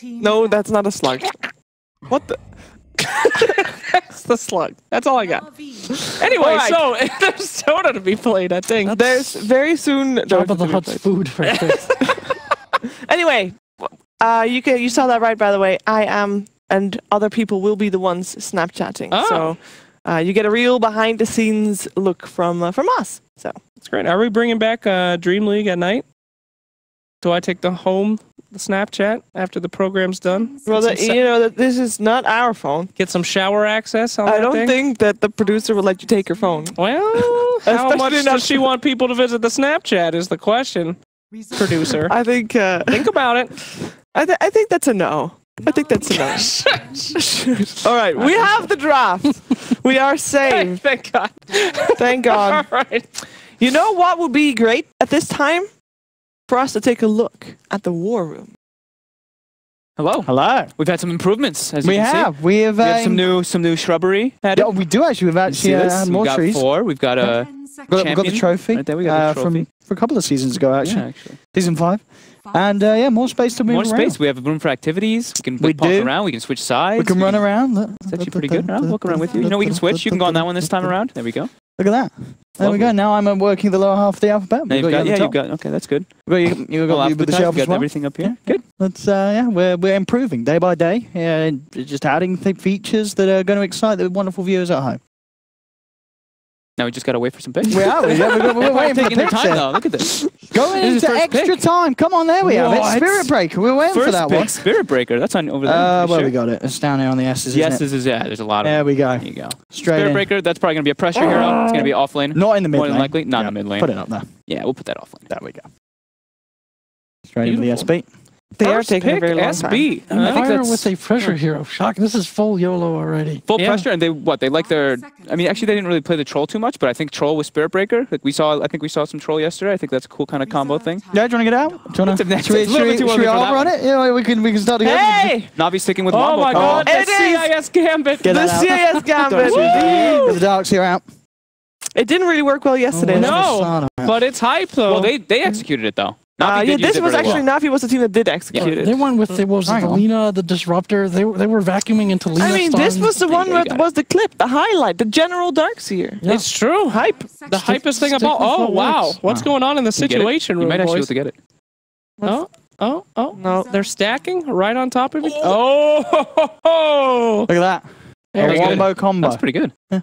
No, that's not a slug. What the? That's the slug. That's all I got. Anyway, right. so there's soda to be played, I think. There's very soon. Jabba the Hutt's food right there. Anyway, you saw that right, by the way. I am, and other people will be the ones Snapchatting. Oh. So you get a real behind-the-scenes look from us. So That's great. Are we bringing back DreamLeague at night? Do I take the Snapchat after the program's done? well, this is not our phone. Get some shower access on I that don't thing? think that the producer will let you take your phone. Well, how much Especially not- does she want people to visit the Snapchat is the question, producer. I think. Think about it. I think that's a no. I think that's a no. All right, we have the draft. We are saved. Thank God. Thank God. All right. You know what would be great at this time? For us to take a look at the war room. Hello. Hello. We've had some improvements, as you We can see. have. We have We have some new shrubbery added. Yeah, we do actually. We've actually had more We've got trees. 4. We've got a We've got the champion. trophy. Right there, we got the trophy. from a couple of seasons ago, actually. Yeah, actually. Season 5. And yeah, more space to move More around. space. We have room for activities. We can pop around. We can switch sides. We can run around. It's actually pretty good. I'll walk around with you. You know, we can switch. You can go on that one this time around. There we go. Look at that. There we go. Now I'm working the lower half of the alphabet. Now you've got, yeah, you've got. Okay, that's good. You've got the shelf We've as got well. everything up here. Good. That's yeah, we're improving day by day. Yeah, just adding features that are going to excite the wonderful viewers at home. Now we just got to wait for some pictures. We are. Yeah, we're waiting for the taking their picture. time though. Look at this. Going This is into first extra pick. time. Come on, there we have it. What? Spirit Breaker. We're waiting for First that pick, one. Spirit Breaker. That's on over there. Well, Sure? we got it. It's down there on the S's. Yes, isn't it? this is yeah. There's a lot of. There we go. There you go. Straight Spirit in. Breaker. That's probably gonna be a pressure hero. It's gonna be off lane. Not in the mid More lane. than likely, not Yeah, in the mid lane. Put it up there. Yeah, we'll put that off lane. There we go. Straight into the Beautiful. SB. They are First taking a pick, very long SB. time. I think Fire that's with a pressure hero. Shock. This is full YOLO already. full Yeah. pressure, and they like their. I mean, actually, they didn't really play the troll too much, but I think troll with Spirit Breaker. Like I think we saw some troll yesterday. I think that's a cool kind of combo thing. Yeah, do you want to get out? Do you want to? It's a little bit too Should early we for all that run one. it? Yeah, we can start again. Hey! Navi sticking with Oh Wombo my combo. God, the It is! CIS Gambit. Get The that out. CIS Gambit. Get the darks here out. It didn't really work well yesterday. No, but it's hype though. Well, they executed it though. Navi did yeah, use this it was really actually well. Navi was the team that did execute They it. went with what was it, Hang the on. Lina, the Disruptor. They were vacuuming into Lina. I mean, this stuns. was the one you where got was the clip, the highlight, the general Darkseer. Yeah. It's true. Hype. The hypest thing stick about. with Oh what wow, works. what's going on in the You get it? situation You room, might actually be able boys? to get it. Oh, No. they're stacking right on top of it. Oh, Look at that. Very A good. wombo combo. That's pretty good. You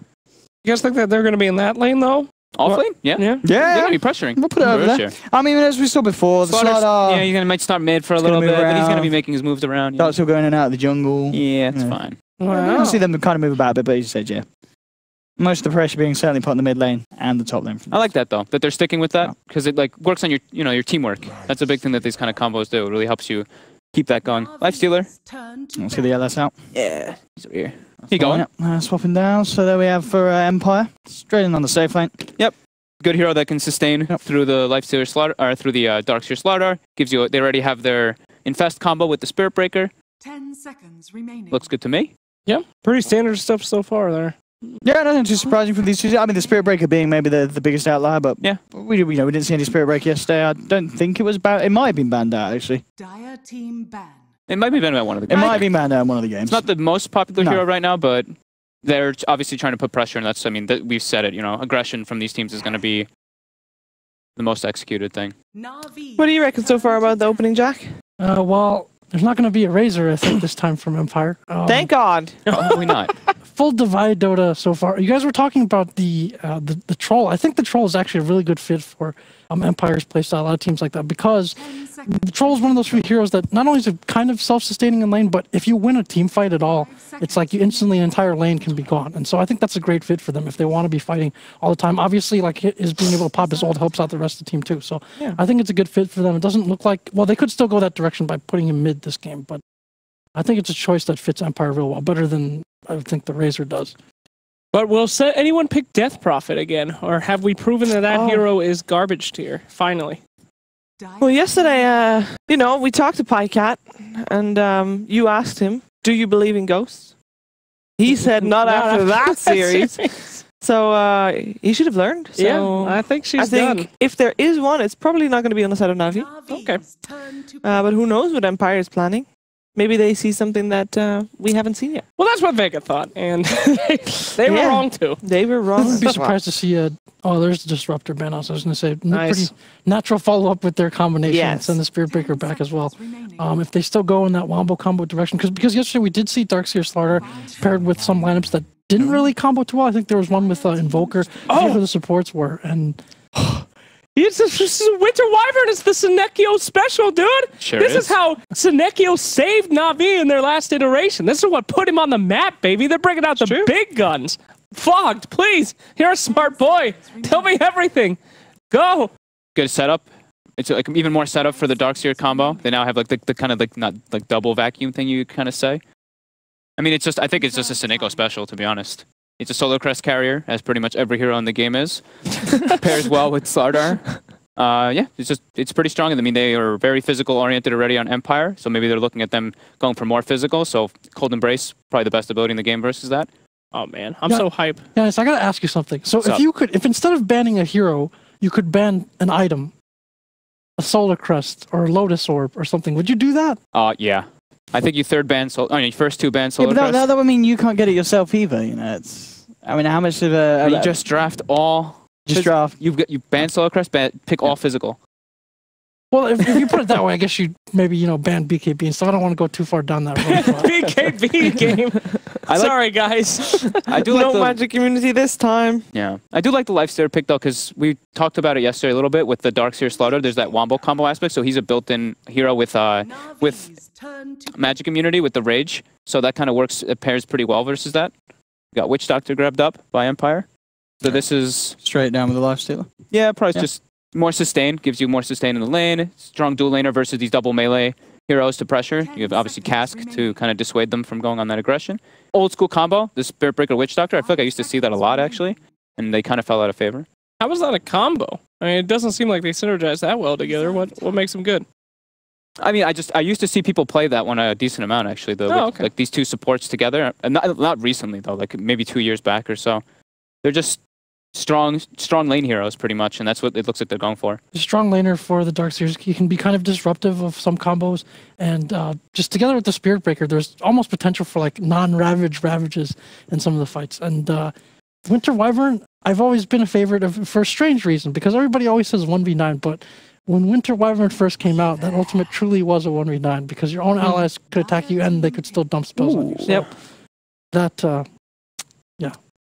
guys think that they're going to be in that lane though? Off What? lane? Yeah. Yeah. They're Yeah, gonna be pressuring. we'll put it over there. I mean, as we saw before, the Slaughter's- Slaughter. yeah, he's might start mid for a He's little gonna bit, move but he's gonna be around. making his moves around. Darks will go in and out of the jungle. Yeah, it's Yeah. fine. You Wow. can see them kind of move about a bit, but as you said, yeah. Most of the pressure being certainly put in the mid lane and the top lane. I like that though, that they're sticking with that because it like works on your your teamwork. That's a big thing that these kind of combos do. It really helps you keep that going. Lifestealer. Let's get the LS out. Yeah, he's over here. He going. Swapping down. So there we have for Empire. Straight in on the safe lane. Good hero that can sustain through the Lifestealer Slaughter or through the Darkseer Slaughter. Gives you. They already have their Infest combo with the Spirit Breaker. 10 seconds remaining. Looks good to me. Yeah, pretty standard stuff so far there. Yeah, nothing too surprising from these two. I mean, the Spirit Breaker being maybe the biggest outlier, but Yeah. we didn't see any Spirit Breaker yesterday. I don't think it was banned. It might have been banned out, actually. Dire team ban. It might be banned by one of the It games. might have been banned out in one of the games. It's not the most popular No. hero right now, but they're obviously trying to put pressure, and that's, I mean, we've said it, aggression from these teams is going to be the most executed thing. Navi. What do you reckon so far about the opening, Jack? Well, there's not going to be a Razor, I think, this time from Empire. Thank God. Probably not. Full divide Dota so far. You guys were talking about the troll. I think the troll is actually a really good fit for Empire's playstyle. A lot of teams like that because 10 seconds. the troll is one of those few heroes that not only is it kind of self-sustaining in lane, but if you win a team fight at all, it's like you instantly an entire lane can be gone. And so I think that's a great fit for them if they want to be fighting all the time. Obviously, like his being able to pop his ult helps out the rest of the team too. So Yeah. I think it's a good fit for them. It doesn't look like they could still go that direction by putting him mid this game, but I think it's a choice that fits Empire real well, better than I think the Razor does. But will anyone pick Death Prophet again, or have we proven that hero is garbage tier? Finally. Well, yesterday, we talked to PyCat, and you asked him, "Do you believe in ghosts?" He said, "Not after that series." So he should have learned. So Yeah, I think she's done. if there is one, it's probably not going to be on the side of Navi. Okay. But who knows what Empire is planning? maybe they see something that we haven't seen yet. Well, that's what Vega thought, and they were wrong too. They were wrong. I wouldn't be surprised to see oh, there's the Disruptor ban. I was going to say, Nice. pretty natural follow-up with their combination and Yes. send the Spirit Breaker back as well. If they still go in that Wombo combo direction, because yesterday we did see Darkseer Slaughter paired with some lineups that didn't really combo too well. I think there was one with Invoker. I forget who the supports were, and This is a Winter Wyvern. It's the Senekio special, dude. Sure This is. is how Senekio saved Na'Vi in their last iteration. This is what put him on the map, baby. They're bringing out the big guns. Fogged, please. You're a smart boy. Tell me everything. Go. Good setup. It's like even more setup for the Darkseer combo. They now have like the kind of like not like double vacuum thing you kind of say. I mean, I think it's just a Seneko special, to be honest. It's a solo crest carrier, as pretty much every hero in the game is. Pairs well with Slardar. Yeah, it's pretty strong. I mean, they are very physical oriented already on Empire, so maybe they're looking at them going for more physical. So Cold Embrace, probably the best ability in the game versus that. Oh, man. I'm so hype. yeah, so I got to ask you something. So if instead of banning a hero, you could ban an item, a Solar Crest or a Lotus Orb or something, would you do that? Yeah. I think you first two ban Solar Yeah, but Crest. that would mean you can't get it yourself either. You know, I mean, how much of a You just draft all. just draft? You ban Solar Crest, pick all physical. Well, if you put it that way, I guess you maybe ban BKB and stuff. I don't want to go too far down that road. but- BKB game. Sorry, guys. I do No like the magic immunity this time. Yeah, I do like the Lifesteer pick though, because we talked about it yesterday a little bit with the Darkseer Slaughter. There's that Wombo combo aspect, so he's a built-in hero with magic immunity with the Rage, so that kind of works. It pairs pretty well versus that. Got Witch Doctor grabbed up by Empire, so this is Straight down with the Lifestealer. yeah, probably just more sustain, gives you more sustain in the lane. Strong dual laner versus these double melee heroes to pressure. You have obviously Cask to kind of dissuade them from going on that aggression. Old school combo, the Spirit Breaker Witch Doctor. I feel like I used to see that a lot actually, and they kind of fell out of favor. How was that a combo? I mean, it doesn't seem like they synergize that well together. What makes them good? I mean, I used to see people play that one a decent amount actually. Like these two supports together, and not recently though, like maybe 2 years back or so. They're just strong lane heroes pretty much, and that's what it looks like they're going for. The strong laner for the Darkseers, he can be kind of disruptive of some combos, and just together with the Spirit Breaker, there's almost potential for like ravages in some of the fights. And Winter Wyvern, I've always been a favorite of for a strange reason, because everybody always says 1v9, but when Winter Wyvern first came out, that ultimate truly was a 1v9, because your own allies could attack you and they could still dump spells on you. So Yep. that,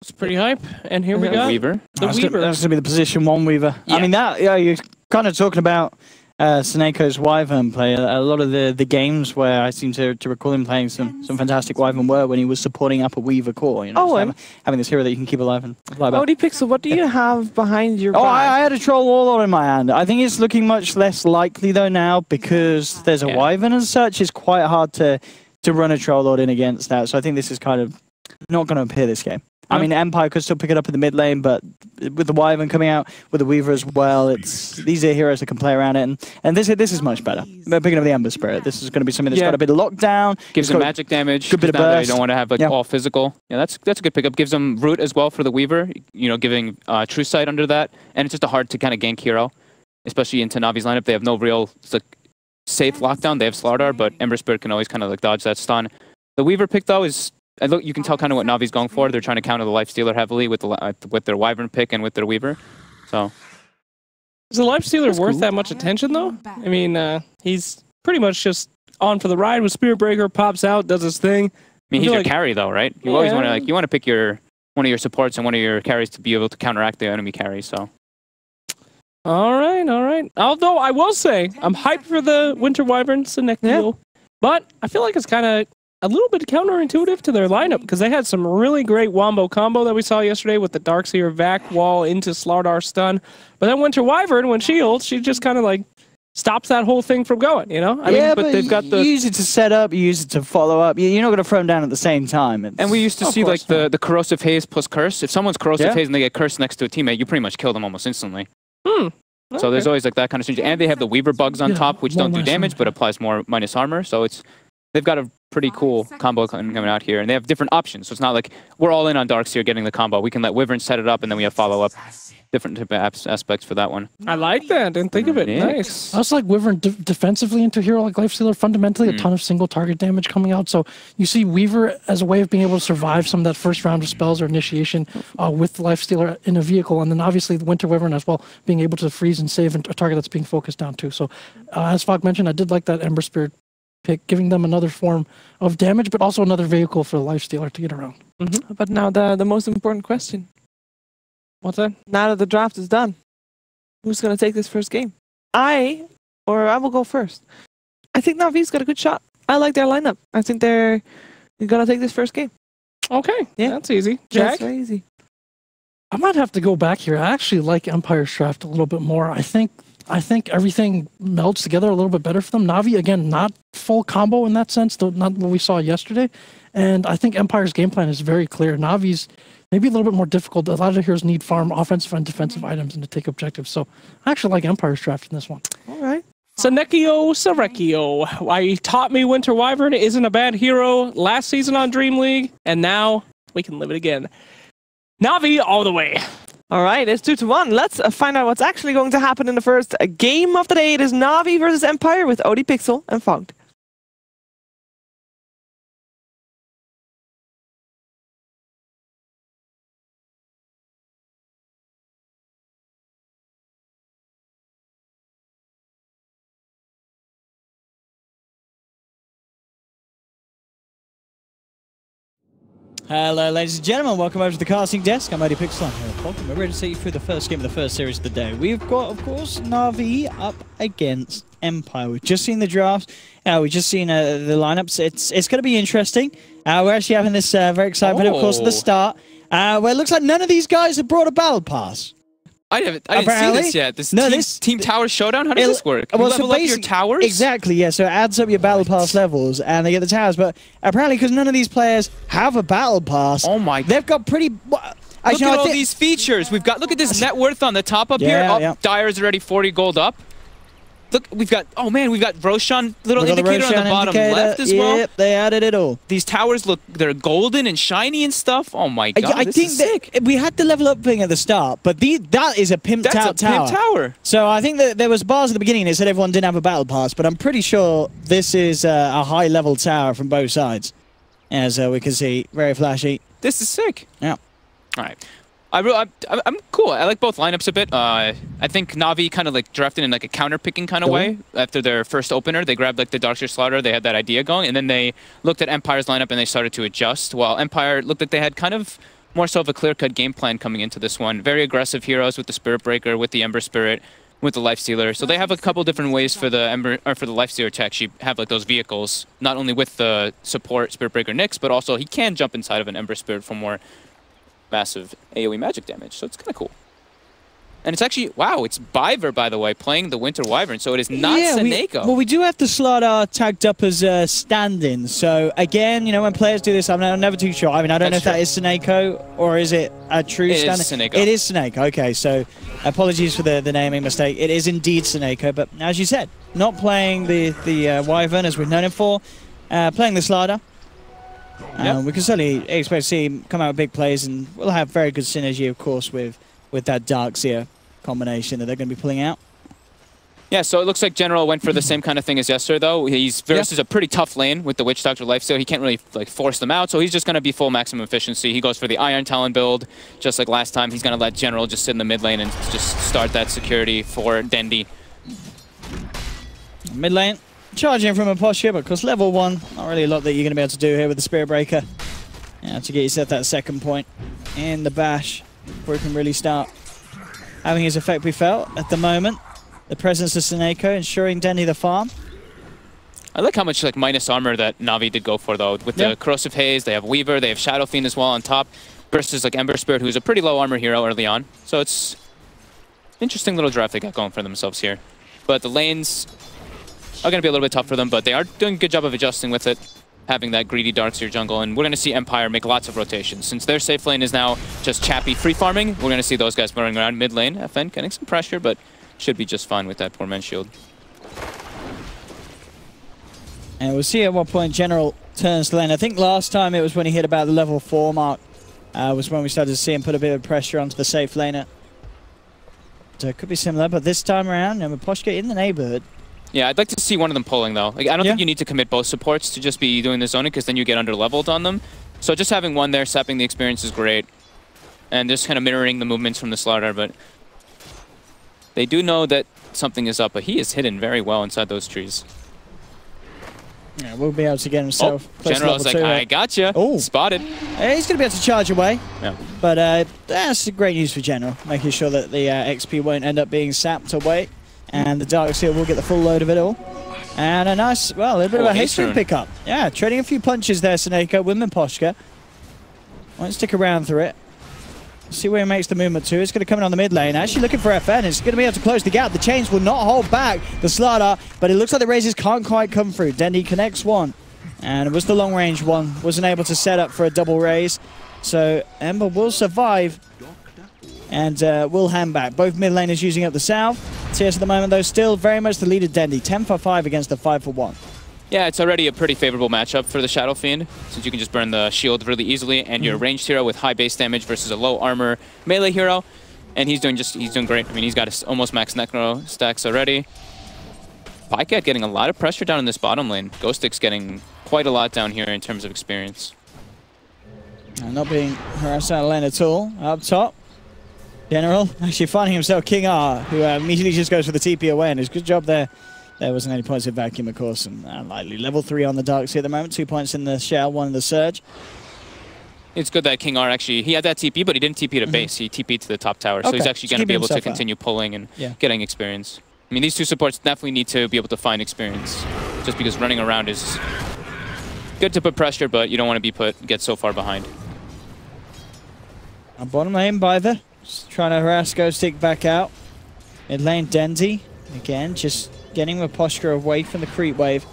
It's pretty hype. And here we go. Weaver. The That's Weaver. going to be the position 1 Weaver. Yeah. I mean, you're kind of talking about Seneco's Wyvern play. A lot of the games where I seem to recall him playing some fantastic Wyvern were when he was supporting up a Weaver core. You know, Oh, so having this hero that you can keep alive and fly back. Odie Pixel, what do you have behind your Oh, back? I had a Troll Warlord in my hand. I think it's looking much less likely though now, because there's a Wyvern as such. It's quite hard to run a Troll Lord in against that. So I think this is kind of not going to appear this game. I mean, Empire could still pick it up in the mid lane, but with the Wyvern coming out, with the Weaver as well, these are heroes that can play around it, and this is much better. They're picking up the Ember Spirit. This is going to be something that's got a bit of lockdown. Gives them magic damage. Good bit of now that burst. you don't want to have like all physical. Yeah, that's a good pickup. Gives them root as well for the Weaver. You know, giving True Sight under that, and it's just a hard to kind of gank hero, especially into Navi's lineup. They have no real safe lockdown. They have Slardar, but Ember Spirit can always kind of like dodge that stun. The Weaver pick though is. You can tell kind of what Navi's going for. They're trying to counter the Lifestealer heavily with their Wyvern pick and with their Weaver. So, Is the Lifestealer worth that much attention, though? I mean, he's pretty much just on for the ride with Spirit Breaker, pops out, does his thing. I mean, he's your carry though, right? You always want to pick one of your supports and one of your carries to be able to counteract the enemy carry. So, all right. Although I will say, I'm hyped for the Winter Wyvern Senekio, but I feel like it's kind of a little bit counterintuitive to their lineup, because they had some really great Wombo combo that we saw yesterday with the Darkseer Vac wall into Slardar stun. But then Winter Wyvern, when she ults, she just kind of like stops that whole thing from going, you know? I mean, but they've got you use it to set up, you use it to follow up. You're not going to throw them down at the same time. and we used to see like the corrosive haze plus curse. If someone's corrosive haze and they get cursed next to a teammate, you pretty much kill them almost instantly. So there's always like that kind of change. And they have the Weaver bugs on top, which don't do damage, but applies more minus armor. So it's they've got a pretty cool combo coming out here, and they have different options. So it's not like we're all in on Darkseer getting the combo. We can let Wyvern set it up, and then we have follow-up. Different type of aspects for that one. I like that. Didn't think of it. Yeah. Nice. I also like Wyvern defensively into hero like Lifestealer. Fundamentally, a ton of single target damage coming out. So you see Weaver as a way of being able to survive some of that first round of spells or initiation with Lifestealer in a vehicle, and then obviously the Winter Wyvern as well, being able to freeze and save a target that's being focused down too. So as Fog mentioned, I did like that Ember Spirit pick, giving them another form of damage, but also another vehicle for the Lifestealer to get around. But now the most important question. What's that? Now that the draft is done, who's going to take this first game? I will go first. I think Navi's got a good shot. I like their lineup. I think they're going to take this first game. Okay. Yeah. That's easy. That's Jack? very easy. I might have to go back here. I actually like Empire's draft a little bit more. I think everything melds together a little bit better for them. Navi, again, not full combo in that sense, though not what we saw yesterday. And I think Empire's game plan is very clear. Navi's maybe a little bit more difficult. A lot of the heroes need farm offensive and defensive items and to take objectives. So I actually like Empire's draft in this one. All right. Sanekio Sarekio. Why taught me Winter Wyvern isn't a bad hero last season on DreamLeague, and now we can live it again. Navi all the way. All right, it's 2-1. Let's find out what's actually going to happen in the first game of the day. It is Navi versus Empire with ODPixel and Fogged. Hello, ladies and gentlemen. Welcome over to the casting desk. I'm ODPixel. I'm here at Pog, and we're ready to take you through the first game of the first series of the day. We've got, of course, Navi up against Empire. We've just seen the drafts. We've just seen the lineups. It's going to be interesting. We're actually having this very exciting video, of course, at the start, where it looks like none of these guys have brought a battle pass. I didn't see this yet. This team tower showdown. How does this work? You level up your towers? Exactly, yeah. So it adds up your battle pass levels, and they get the towers. But apparently, because none of these players have a battle pass, oh my! They've got pretty. Look at all these features. We've got. Look at this net worth on the top up here. Oh, Dyer's already 40 gold up. Look, we've got. Oh man, we've got Roshan little indicator on the bottom left as well. Yep, they added it all. These towers they're golden and shiny and stuff. Oh my god, I think that we had the level up thing at the start, but that is a pimped out tower. Pimp tower. So I think that there was bars at the beginning that said everyone didn't have a battle pass, but I'm pretty sure this is a high level tower from both sides, as we can see, very flashy. This is sick. Yeah. All right. I'm cool. I like both lineups a bit. I think Navi kind of like drafted in like a counter-picking kind of way. After their first opener, they grabbed like the Darkseer Slaughter. They had that idea going, and then they looked at Empire's lineup and they started to adjust. While Empire looked like they had kind of more so of a clear-cut game plan coming into this one. Very aggressive heroes with the Spirit Breaker, with the Ember Spirit, with the Lifestealer. So they have a couple different ways for the Lifestealer to actually have like those vehicles, not only with the support Spirit Breaker Nyx, but also he can jump inside of an Ember Spirit for more massive AoE magic damage, so it's kind of cool. And it's actually, wow, it's Biver, by the way, playing the Winter Wyvern, so it is not Seneko. Well, we do have the Slardar tagged up as stand-in, so again, you know, when players do this, I'm never too sure. I mean, I don't know if that is Seneko, or is it a true stand-in? It is Seneko. It is Seneko, okay, so apologies for the naming mistake. It is indeed Seneko, but as you said, not playing the Wyvern as we've known him for, playing the Slardar. Yep. We can certainly expect to see him come out with big plays, and we'll have very good synergy, of course, with that Darkseer combination that they're going to be pulling out. Yeah, so it looks like General went for the same kind of thing as yesterday, though. He's versus a pretty tough lane with the Witch Doctor Lifesteal. He can't really like force them out, so he's just going to be full maximum efficiency. He goes for the Iron Talon build, just like last time. He's going to let General just sit in the mid lane and just start that security for Dendi. Mid lane. Charging from a posture, but of course level 1, not really a lot that you're going to be able to do here with the Spirit Breaker. Yeah, to get yourself that second point in the bash before it can really start having his effect be felt at the moment. The presence of Seneko ensuring Denny the farm. I like how much like minus armor that Navi did go for though. With the Corrosive Haze, they have Weaver, they have Shadow Fiend as well on top, versus like Ember Spirit, who's a pretty low armor hero early on. So it's interesting little draft they got going for themselves here. But the lanes are going to be a little bit tough for them, but they are doing a good job of adjusting with it, having that greedy Darkseer jungle, and we're going to see Empire make lots of rotations. Since their safe lane is now just Chappy free farming, we're going to see those guys running around mid lane. FN getting some pressure, but should be just fine with that poor man's shield. And we'll see at what point General turns the lane. I think last time it was when he hit about the level 4 mark. Was when we started to see him put a bit of pressure onto the safe laner. So it could be similar, but this time around, Poshka in the neighborhood. Yeah, I'd like to see one of them pulling, though. Like, I don't think you need to commit both supports to just be doing the zoning, because then you get under-leveled on them. So just having one there, sapping the experience is great. And just kind of mirroring the movements from the Slardar, but they do know that something is up, but he is hidden very well inside those trees. Yeah, we'll be able to get himself. General is like, I gotcha. Oh, spotted. He's going to be able to charge away. Yeah. But that's great news for General, making sure that the XP won't end up being sapped away. And the Darkseer will get the full load of it all. And a nice, well, a little bit of a haste pickup. Yeah, trading a few punches there, Seneko with Poshka. Won't stick around through it. See where he makes the movement to. It's going to come in on the mid lane. Actually looking for FN. It's going to be able to close the gap. The chains will not hold back the Slardar, but it looks like the raises can't quite come through. Dendi connects one. And it was the long range one. Wasn't able to set up for a double raise. So Ember will survive. And will hand back. Both mid laners using up the south. TS at the moment, though, still very much the lead of Dendi. 10 for 5 against the 5 for 1. Yeah, it's already a pretty favorable matchup for the Shadow Fiend, since you can just burn the shield really easily, and you're a ranged hero with high base damage versus a low armor melee hero, and he's doing great. I mean, he's got his almost max Necro stacks already. Pycat getting a lot of pressure down in this bottom lane. Ghostic's getting quite a lot down here in terms of experience. Not being harassed out of lane at all. Up top, General actually finding himself King R, who immediately just goes for the TP away, and his good job there. There wasn't any points in vacuum, of course, and lightly level 3 on the Darkseer at the moment. 2 points in the shell, 1 in the surge. It's good that King R actually, he had that TP, but he didn't TP to base. He TP'd to the top tower, so he's actually going to be able to continue pulling and getting experience. I mean, these two supports definitely need to be able to find experience, just because running around is good to put pressure, but you don't want to get so far behind. Bottom lane, Byther, just trying to harass Ghostic back out. Mid lane, Dendi, again, just getting with Poshka away from the creep wave.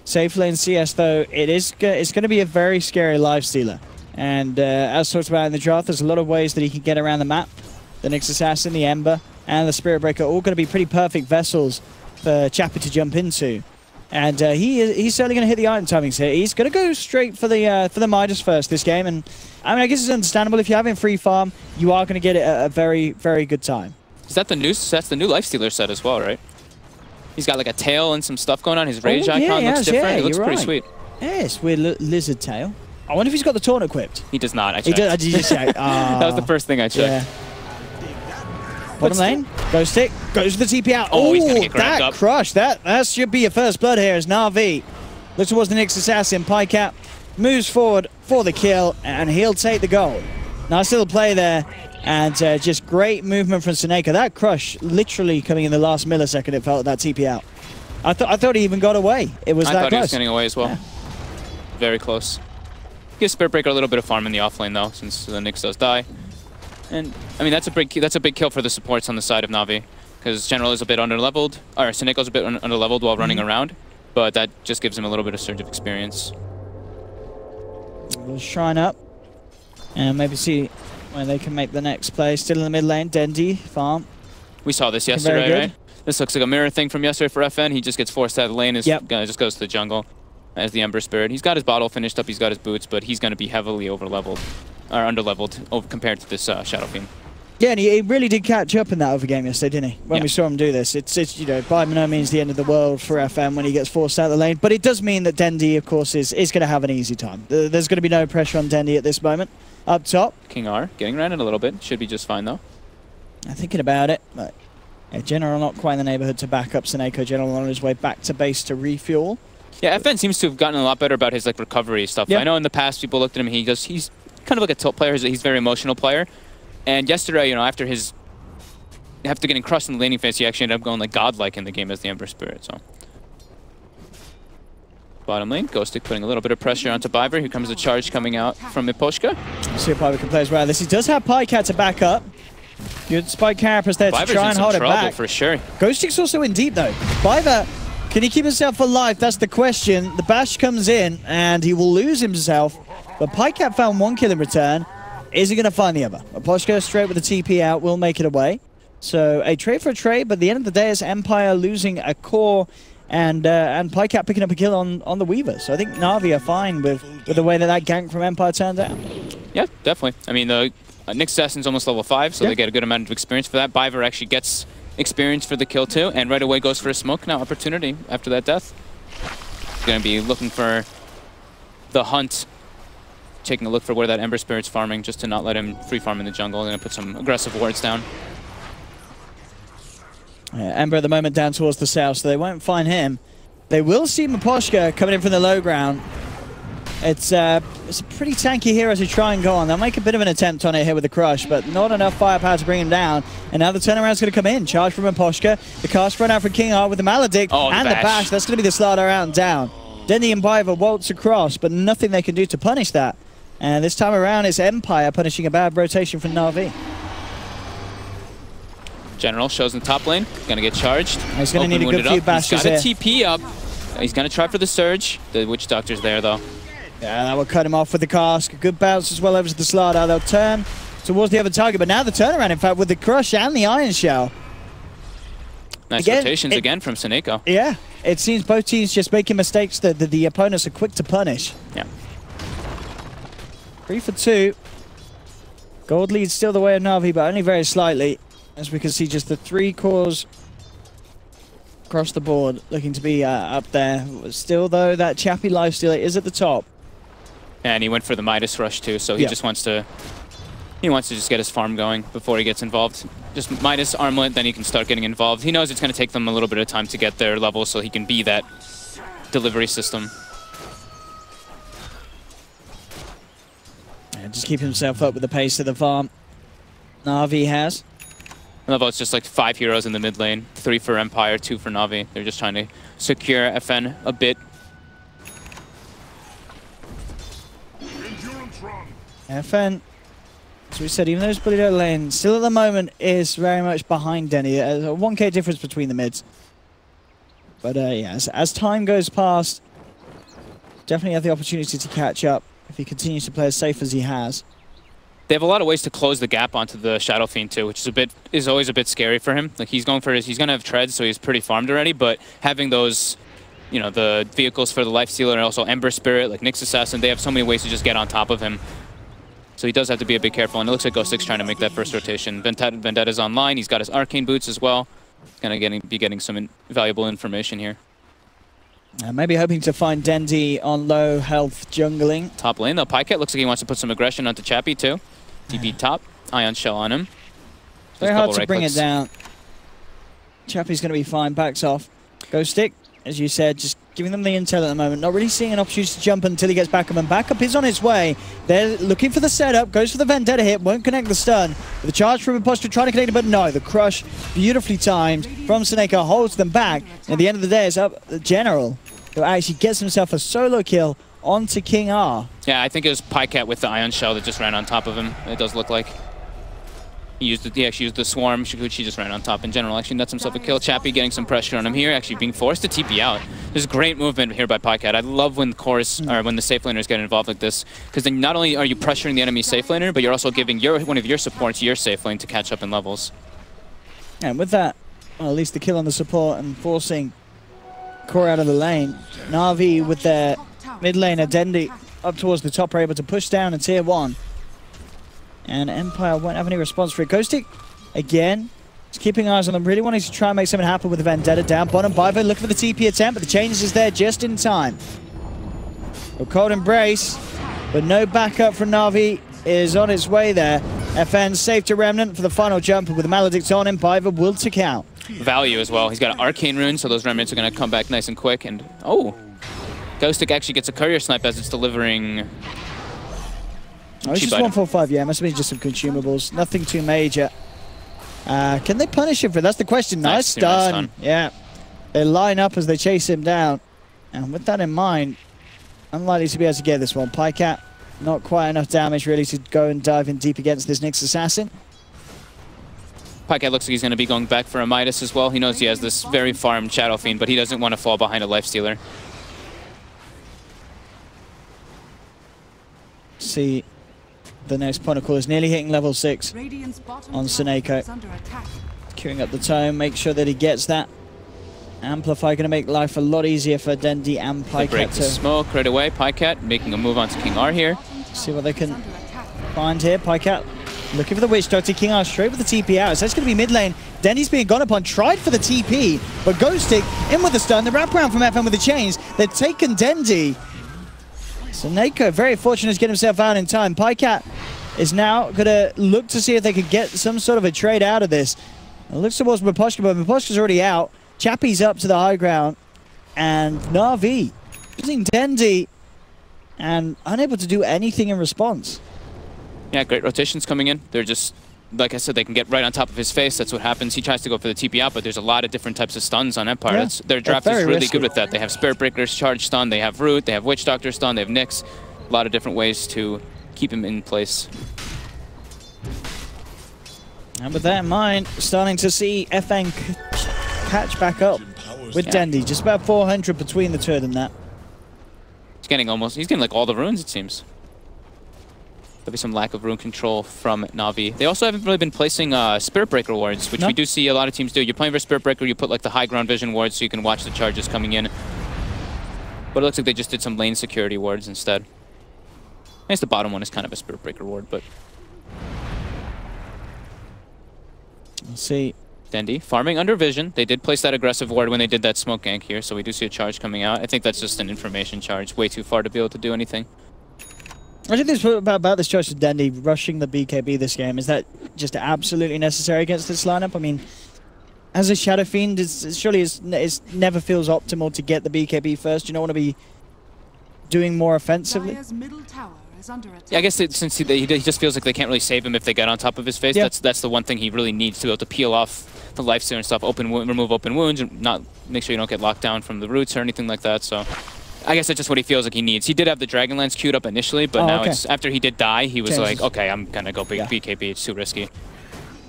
Safe lane CS, though, it's going to be a very scary lifestealer. And as talked about in the draft, there's a lot of ways that he can get around the map. The Nyx Assassin, the Ember, and the Spirit Breaker all going to be pretty perfect vessels for Chappie to jump into. And he's certainly going to hit the item timings here. He's going to go straight for the Midas first this game. And I mean, I guess it's understandable. If you're having free farm, you are going to get it at a very, very good time. Is that the new? That's the new Lifestealer set as well, right? He's got like a tail and some stuff going on. His rage icon looks different. Yeah, it looks pretty sweet. Yeah, it's weird lizard tail. I wonder if he's got the taunt equipped. He does not. I checked. Did you check? That was the first thing I checked. Yeah. Bottom lane, Ghostic goes for the TP out. Oh, he's gonna get grabbed up. Crush. That should be your first blood here as Na'Vi looks towards the Nyx Assassin. Pycat moves forward for the kill, and he'll take the goal. Nice little play there. And just great movement from Seneko. That crush literally coming in the last millisecond, it felt that TP out. I thought he even got away. It was that close. I thought he was getting away as well. Yeah. Very close. Give Spirit Breaker a little bit of farm in the offlane though, since the Nyx does die. And I mean that's a big kill for the supports on the side of Na'Vi, because General is a bit underleveled, or Seneko's a bit underleveled while running around, but that just gives him a little bit of surge of experience. We'll shrine up and maybe see when they can make the next play. Still in the mid lane, Dendi, farm. We saw this yesterday, right? This looks like a mirror thing from yesterday for FN. He just gets forced out of the lane, just goes to the jungle as the Ember Spirit. He's got his bottle finished up, he's got his boots, but he's going to be heavily overleveled, or underleveled compared to this Shadow Fiend. Yeah, and he really did catch up in that other game yesterday, didn't he? When we saw him do this. It's you know, by no means the end of the world for FN when he gets forced out of the lane, but it does mean that Dendi, of course, is going to have an easy time. There's going to be no pressure on Dendi at this moment. Up top. King R getting around it a little bit. Should be just fine, though. I'm thinking about it, but General not quite in the neighborhood to back up Seneko. General on his way back to base to refuel. Yeah, FN seems to have gotten a lot better about his recovery stuff. I know in the past people looked at him, he's kind of like a tilt player. He's a very emotional player. And yesterday, after getting crushed in the laning phase, he actually ended up going godlike in the game as the Ember Spirit. So bottom lane, Ghostic putting a little bit of pressure onto Byver. Here comes the charge coming out from Miposhka. See if Byver can play as well. He does have Pycat to back up. Good spike carapace there to try and hold it back. For sure. Ghostic's also in deep though. Byver, can he keep himself alive? That's the question. The bash comes in and he will lose himself. But Pycat found 1 kill in return. Is he going to find the other? Miposhka straight with the TP out will make it away. So a trade for a trade, but at the end of the day, it's Empire losing a core and PyCat picking up a kill on the Weaver. So I think Na'Vi are fine with the way that gank from Empire turned out. Yeah, definitely. I mean, the Nyx Assassin's almost level 5, so they get a good amount of experience for that. Biver actually gets experience for the kill too, and right away goes for a smoke now opportunity after that death. Going to be looking for the hunt, taking a look for where that Ember Spirit's farming, just to not let him free farm in the jungle. Going to put some aggressive wards down. Yeah, Ember at the moment down towards the south, so they won't find him. They will see Miposhka coming in from the low ground. It's a pretty tanky hero to try and go on. They'll make a bit of an attempt on it here with the Crush, but not enough firepower to bring him down. And now the turnaround's going to come in. Charge from Miposhka. The cast run out from King Art with the Maledict and the bash. That's going to be the Slardar out and down. Denny and Biver waltz across, but nothing they can do to punish that. And this time around, it's Empire punishing a bad rotation from Na'Vi. General shows in the top lane. Going to get charged. He's going to need a good few bashes here. He's got a TP up. He's going to try for the Surge. The Witch Doctor's there, though. Yeah, that will cut him off with the cask. A good bounce as well over to the Slardar. They'll turn towards the other target, but now the turnaround, in fact, with the Crush and the Iron Shell. Nice rotations again from Seneco. Yeah, it seems both teams just making mistakes that the opponents are quick to punish. Yeah. 3 for 2. Gold leads still the way of Na'Vi, but only very slightly, as we can see just the 3 cores across the board looking to be up there. Still, though, that Chappie lifestealer is at the top. And he went for the Midas rush too, so he just wants to just get his farm going before he gets involved. Just Midas armlet, then he can start getting involved. He knows it's going to take them a little bit of time to get their level, so he can be that delivery system. And just keep himself up with the pace of the farm Na'Vi has. I love how it's just like 5 heroes in the mid lane, 3 for Empire, 2 for Na'Vi. They're just trying to secure FN a bit. FN, as we said, even though it's bullied out lane, still at the moment is very much behind Denny. A 1k difference between the mids. But yeah, as time goes past, definitely have the opportunity to catch up if he continues to play as safe as he has. They have a lot of ways to close the gap onto the Shadow Fiend too, which is always a bit scary for him. Like he's going to have treads, so he's pretty farmed already, but having those, you know, the vehicles for the Lifestealer and also Ember Spirit, like Nyx Assassin, they have so many ways to just get on top of him. So he does have to be a bit careful, and it looks like Ghost 6 trying to make that first rotation. Vendetta's online, he's got his Arcane Boots as well. He's going to be getting some valuable information here. Maybe hoping to find Dendy on low health jungling. Top lane, though, PyCat looks like he wants to put some aggression onto Chappie too. TP top, Ion Shell on him. Very hard to bring it down. Chappie's going to be fine, backs off. Ghost Stick, as you said, just giving them the intel at the moment. Not really seeing an opportunity to jump until he gets back up, and backup is on its way. They're looking for the setup, goes for the Vendetta hit, won't connect the stun. With the charge from Imposter trying to connect it, but no, the Crush, beautifully timed from Seneca, holds them back. And at the end of the day, it's up the General, who actually gets himself a solo kill onto King R. Yeah, I think it was PyCat with the Ion Shell that just ran on top of him. It does look like. He actually used the Swarm. She just ran on top in general. Actually nets himself a kill. Chappie getting some pressure on him here, actually being forced to TP out. There's great movement here by PyCat. I love when when the safe laners get involved like this, because then not only are you pressuring the enemy safe laner, but you're also giving one of your supports your safe lane to catch up in levels. And with that, well, at least the kill on the support and forcing Core out of the lane. Na'Vi with their mid laner, Dendy, up towards the top, are able to push down in tier 1. And Empire won't have any response for it. Ghostic, again, just keeping eyes on them, really wanting to try and make something happen with the Vendetta down. Bottom, Biver looking for the TP attempt, but the changes is there just in time. A cold embrace, but no backup from Na'Vi is on its way there. FN safe to Remnant for the final jump, with the Maledict on him, Biver will tick out. Value as well. He's got an Arcane Rune, so those Remnants are going to come back nice and quick. And, oh, Ghostic actually gets a Courier Snipe as it's delivering... Oh, it's just 145, yeah, must have been just some consumables. Nothing too major. Can they punish him for it? That's the question. Nice stun. Yeah. They line up as they chase him down. And with that in mind, unlikely to be able to get this one. PyCat, not quite enough damage really to go and dive in deep against this Nyx Assassin. PyCat looks like he's going to be going back for a Midas as well. He knows he has this very farmed Shadow Fiend, but he doesn't want to fall behind a Lifestealer. See, the next point of call is nearly hitting level 6 on Seneco. Queuing up the tome, make sure that he gets that. Amplify going to make life a lot easier for Dendi and They break Pycat the to smoke right away. Pycat making a move onto King R here. see what they can find here. Pycat looking for the Witch Doctor. King R straight with the TP out. So that's going to be mid lane. Dendi's being gone upon. Tried for the TP, but Ghostic in with the stun. The wraparound from FM with the chains. They've taken Dendi. So Nako very fortunate to get himself out in time. Pycat is now going to look to see if they could get some sort of a trade out of this. It looks towards Miposhka, but Miposhka's already out. Chappie's up to the high ground. And Na'Vi using Dendi and unable to do anything in response. Yeah, great rotations coming in. They're just, like I said, they can get right on top of his face. That's what happens. He tries to go for the TP out, but there's a lot of different types of stuns on Empire. Yeah, Their draft is really risky. good with that. They have Spirit Breakers, Charge Stun, they have Root, they have Witch Doctor Stun, they have Nyx. A lot of different ways to keep him in place. And with that in mind, starting to see FN catch back up with Dendi. Just about 400 between the two of them now. He's getting like all the runes, it seems. There'll be some lack of rune control from Na'Vi. They also haven't really been placing Spirit Breaker wards, which we do see a lot of teams do. You're playing for Spirit Breaker, you put like the high ground vision wards so you can watch the charges coming in. But it looks like they just did some lane security wards instead. I guess the bottom one is kind of a Spirit Breaker ward, but... We'll see. Dendi farming under vision. They did place that aggressive ward when they did that smoke gank here, so we do see a charge coming out. I think that's just an information charge, way too far to be able to do anything. I think this about this choice of Dendi rushing the BKB this game. Is that just absolutely necessary against this lineup? I mean, as a Shadow Fiend, surely it never feels optimal to get the BKB first. You don't want to be doing more offensively. Yeah, I guess since he just feels like they can't really save him if they get on top of his face. Yeah. That's the one thing he really needs to be able to peel off the life steal and stuff, remove open wounds, and not make sure you don't get locked down from the roots or anything like that. So I guess that's just what he feels like he needs. He did have the Dragonlance queued up initially, but now it's after he did die, he was like, okay, I'm gonna go big BKB. It's too risky.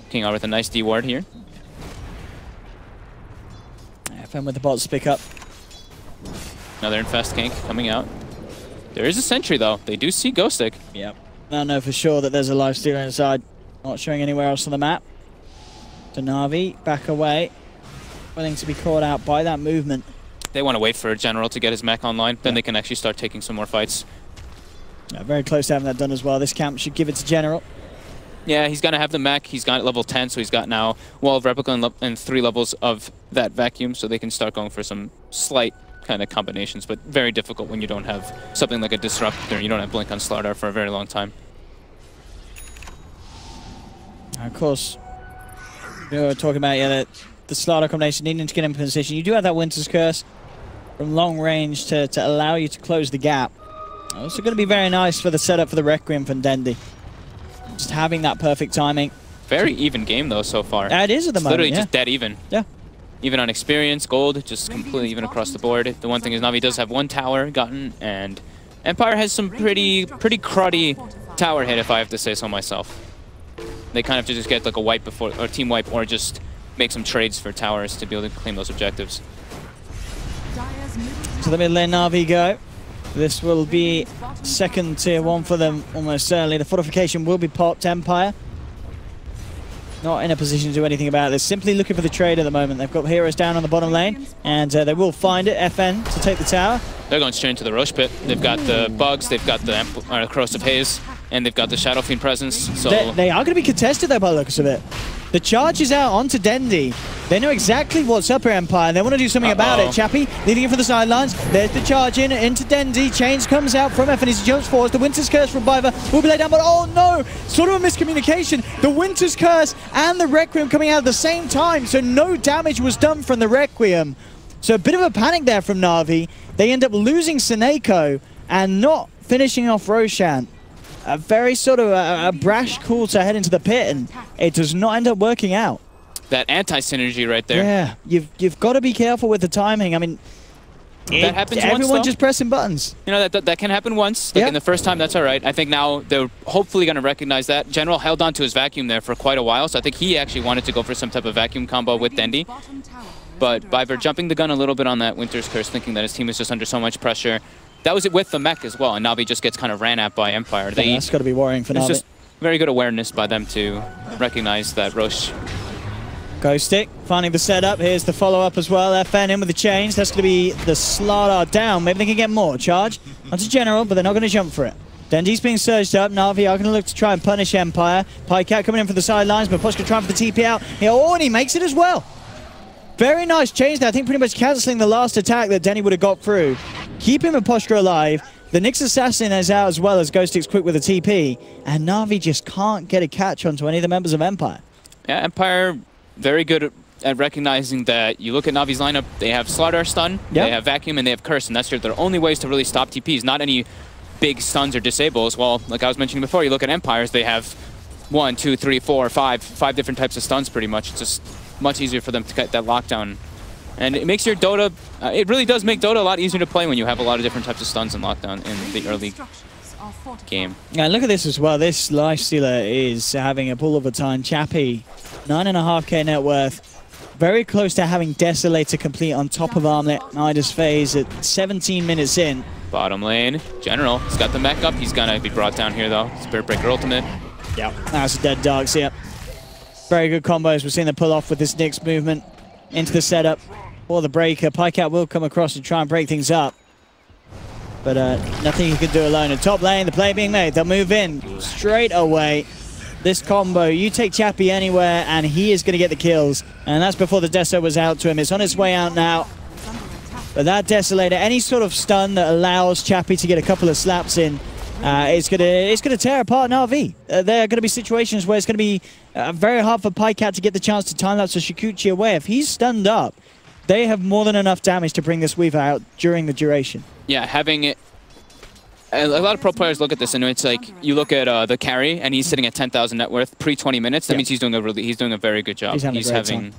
King R with a nice D ward here. FM with the bots pick up. Another infest gank coming out. There is a sentry though. They do see Ghostic. Yep. I know for sure that there's a life stealer inside. Not showing anywhere else on the map. So Na'Vi back away. Willing to be caught out by that movement. They want to wait for a general to get his mech online. Then they can actually start taking some more fights. Yeah, very close to having that done as well. This camp should give it to General. Yeah, he's going to have the mech. He's got level 10, so he's got now Wall of Replica and 3 levels of that vacuum, so they can start going for some slight kind of combinations, but very difficult when you don't have something like a Disrupt or you don't have Blink on Slardar for a very long time. Of course, we were talking about the Slardar combination needing to get in position. You do have that Winter's Curse from long range to allow you to close the gap. Also going to be very nice for the setup for the Requiem from Dendi. Just having that perfect timing. Very even game though so far. It is at the moment, literally just dead even. Yeah. Even on experience, gold, just completely even across the board. The one thing is Na'Vi does have 1 tower gotten, and Empire has some pretty cruddy tower hit, if I have to say so myself. They kind of have to just get like a wipe before, or team wipe, or just make some trades for towers to be able to claim those objectives. To the mid lane, Na'Vi go. This will be second tier 1 for them, almost certainly. The fortification will be popped. Empire not in a position to do anything about this. Simply looking for the trade at the moment. They've got heroes down on the bottom lane, and they will find it. FN to take the tower. They're going straight into the Roche Pit. They've got the bugs, they've got the Corrosive Haze, and they've got the Shadow Fiend presence. So they are going to be contested though by the looks of it. The charge is out onto Dendi. They know exactly what's up here, Empire, and they want to do something about it. Chappie leading it for the sidelines. There's the charge into Dendi. Chains comes out from FN as he jumps forward. The Winter's Curse from Biver will be laid down, but oh no! Sort of a miscommunication. The Winter's Curse and the Requiem coming out at the same time, so no damage was done from the Requiem. So a bit of a panic there from Na'Vi. They end up losing Seneko and not finishing off Roshan. A very sort of a brash call to head into the pit, and it does not end up working out. That anti-synergy right there. Yeah, you've got to be careful with the timing. I mean, that happens everyone once, just pressing buttons. You know, that can happen once. Like in the first time, that's all right. I think now they're hopefully going to recognize that. General held on to his vacuum there for quite a while, so I think he actually wanted to go for some type of vacuum combo with Dendi. But Biver jumping the gun a little bit on that Winter's Curse, thinking that his team was just under so much pressure. That was it with the mech as well, and Na'Vi just gets kind of ran at by Empire. That's got to be worrying for Na'Vi. It's just very good awareness by them to recognize that Roche Ghostic finding the setup. Here's the follow-up as well. FN in with the chains. That's going to be the Slardar down. Maybe they can get more. Charge onto General, but they're not going to jump for it. Dendi's being surged up. Na'Vi are going to look to try and punish Empire. Pycat coming in for the sidelines, but Pushka trying for the TP out. And he makes it as well. Very nice change there. I think pretty much cancelling the last attack that Denny would have got through. Keeping Pushka alive. The Nyx Assassin is out as well as Ghostic's quick with a TP. And Na'Vi just can't get a catch onto any of the members of Empire. Yeah, Empire very good at recognizing that you look at Na'Vi's lineup, they have Slaughter stun, they have Vacuum, and they have Curse, and that's their only ways to really stop TPs, not any big stuns or disables. Well, like I was mentioning before, you look at Empires, they have 1, 2, 3, 4, 5 different types of stuns pretty much. It's just much easier for them to get that lockdown. And it makes your Dota, it really does make Dota a lot easier to play when you have a lot of different types of stuns and lockdown in the early game. And look at this as well. This Lifestealer is having a pull of a time. Chappie, 9.5k net worth. Very close to having Desolator complete on top of Armlet. Nidus phase at 17 minutes in. Bottom lane, General, he's got the mech up. He's gonna be brought down here though. Spirit Breaker ultimate. Yep, that's a dead Darks here. Very good combos. We're seeing the pull off with this Nyx movement into the setup for the breaker. Pycat will come across and try and break things up. But nothing he can do alone. In top lane, the play being made. They'll move in straight away. This combo, you take Chappie anywhere and he is going to get the kills. And that's before the Deso was out to him. It's on its way out now. But that Desolator, any sort of stun that allows Chappie to get a couple of slaps in, it's gonna tear apart Na'Vi. There are going to be situations where it's going to be very hard for Pycat to get the chance to time-lapse a Shikuchi away. If he's stunned up, they have more than enough damage to bring this Weaver out during the duration. Yeah, having it. A lot of pro players look at this and it's like you look at the carry and he's sitting at 10,000 net worth pre 20 minutes. That means he's doing a very good job. He's having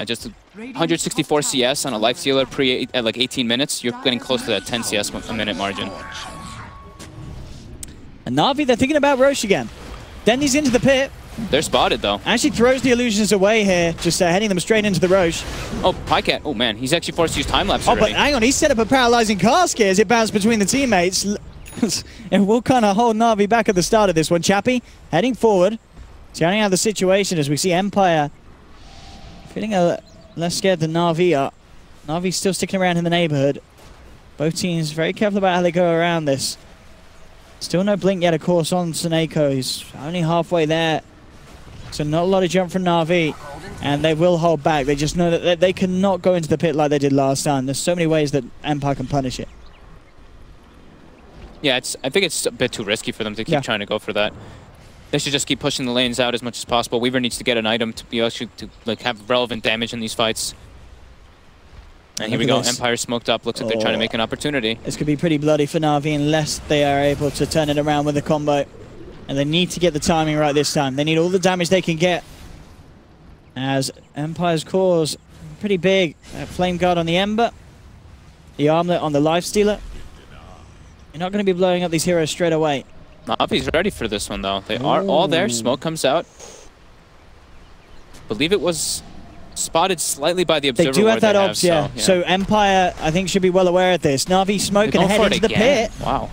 just 164 CS on a Lifestealer pre at like 18 minutes. You're getting close to that 10 CS a minute margin. And Na'Vi, they're thinking about Roche again. Denny's into the pit. They're spotted though. Actually throws the illusions away here, just heading them straight into the Roche. Oh, Pycat. Oh man, he's actually forced to use time-lapse Oh, already. but hang on, he set up a paralyzing cask here as it bounced between the teammates. And we'll kind of hold Na'Vi back at the start of this one. Chappie heading forward, scouting out the situation as we see Empire feeling less scared than Na'Vi are. Na'Vi's still sticking around in the neighborhood. Both teams very careful about how they go around this. Still no blink yet, of course, on Seneko. He's only halfway there. So not a lot of jump from Na'Vi. And they will hold back. They just know that they cannot go into the pit like they did last time. There's so many ways that Empire can punish it. Yeah, I think it's a bit too risky for them to keep trying to go for that. They should just keep pushing the lanes out as much as possible. Weaver needs to get an item to be able to like have relevant damage in these fights. And here we go. Empire smoked up. Looks like they're trying to make an opportunity. This could be pretty bloody for Na'Vi unless they are able to turn it around with a combo. And they need to get the timing right this time. They need all the damage they can get. As Empire's cause pretty big. Flame Guard on the Ember. The Armlet on the Lifestealer. You're not going to be blowing up these heroes straight away. Na'Vi's ready for this one, though. They are all there. Smoke comes out. Believe it was spotted slightly by the Observer. They do have that ops, yeah. So Empire, I think, should be well aware of this. Na'Vi smoke and head into the pit. Wow.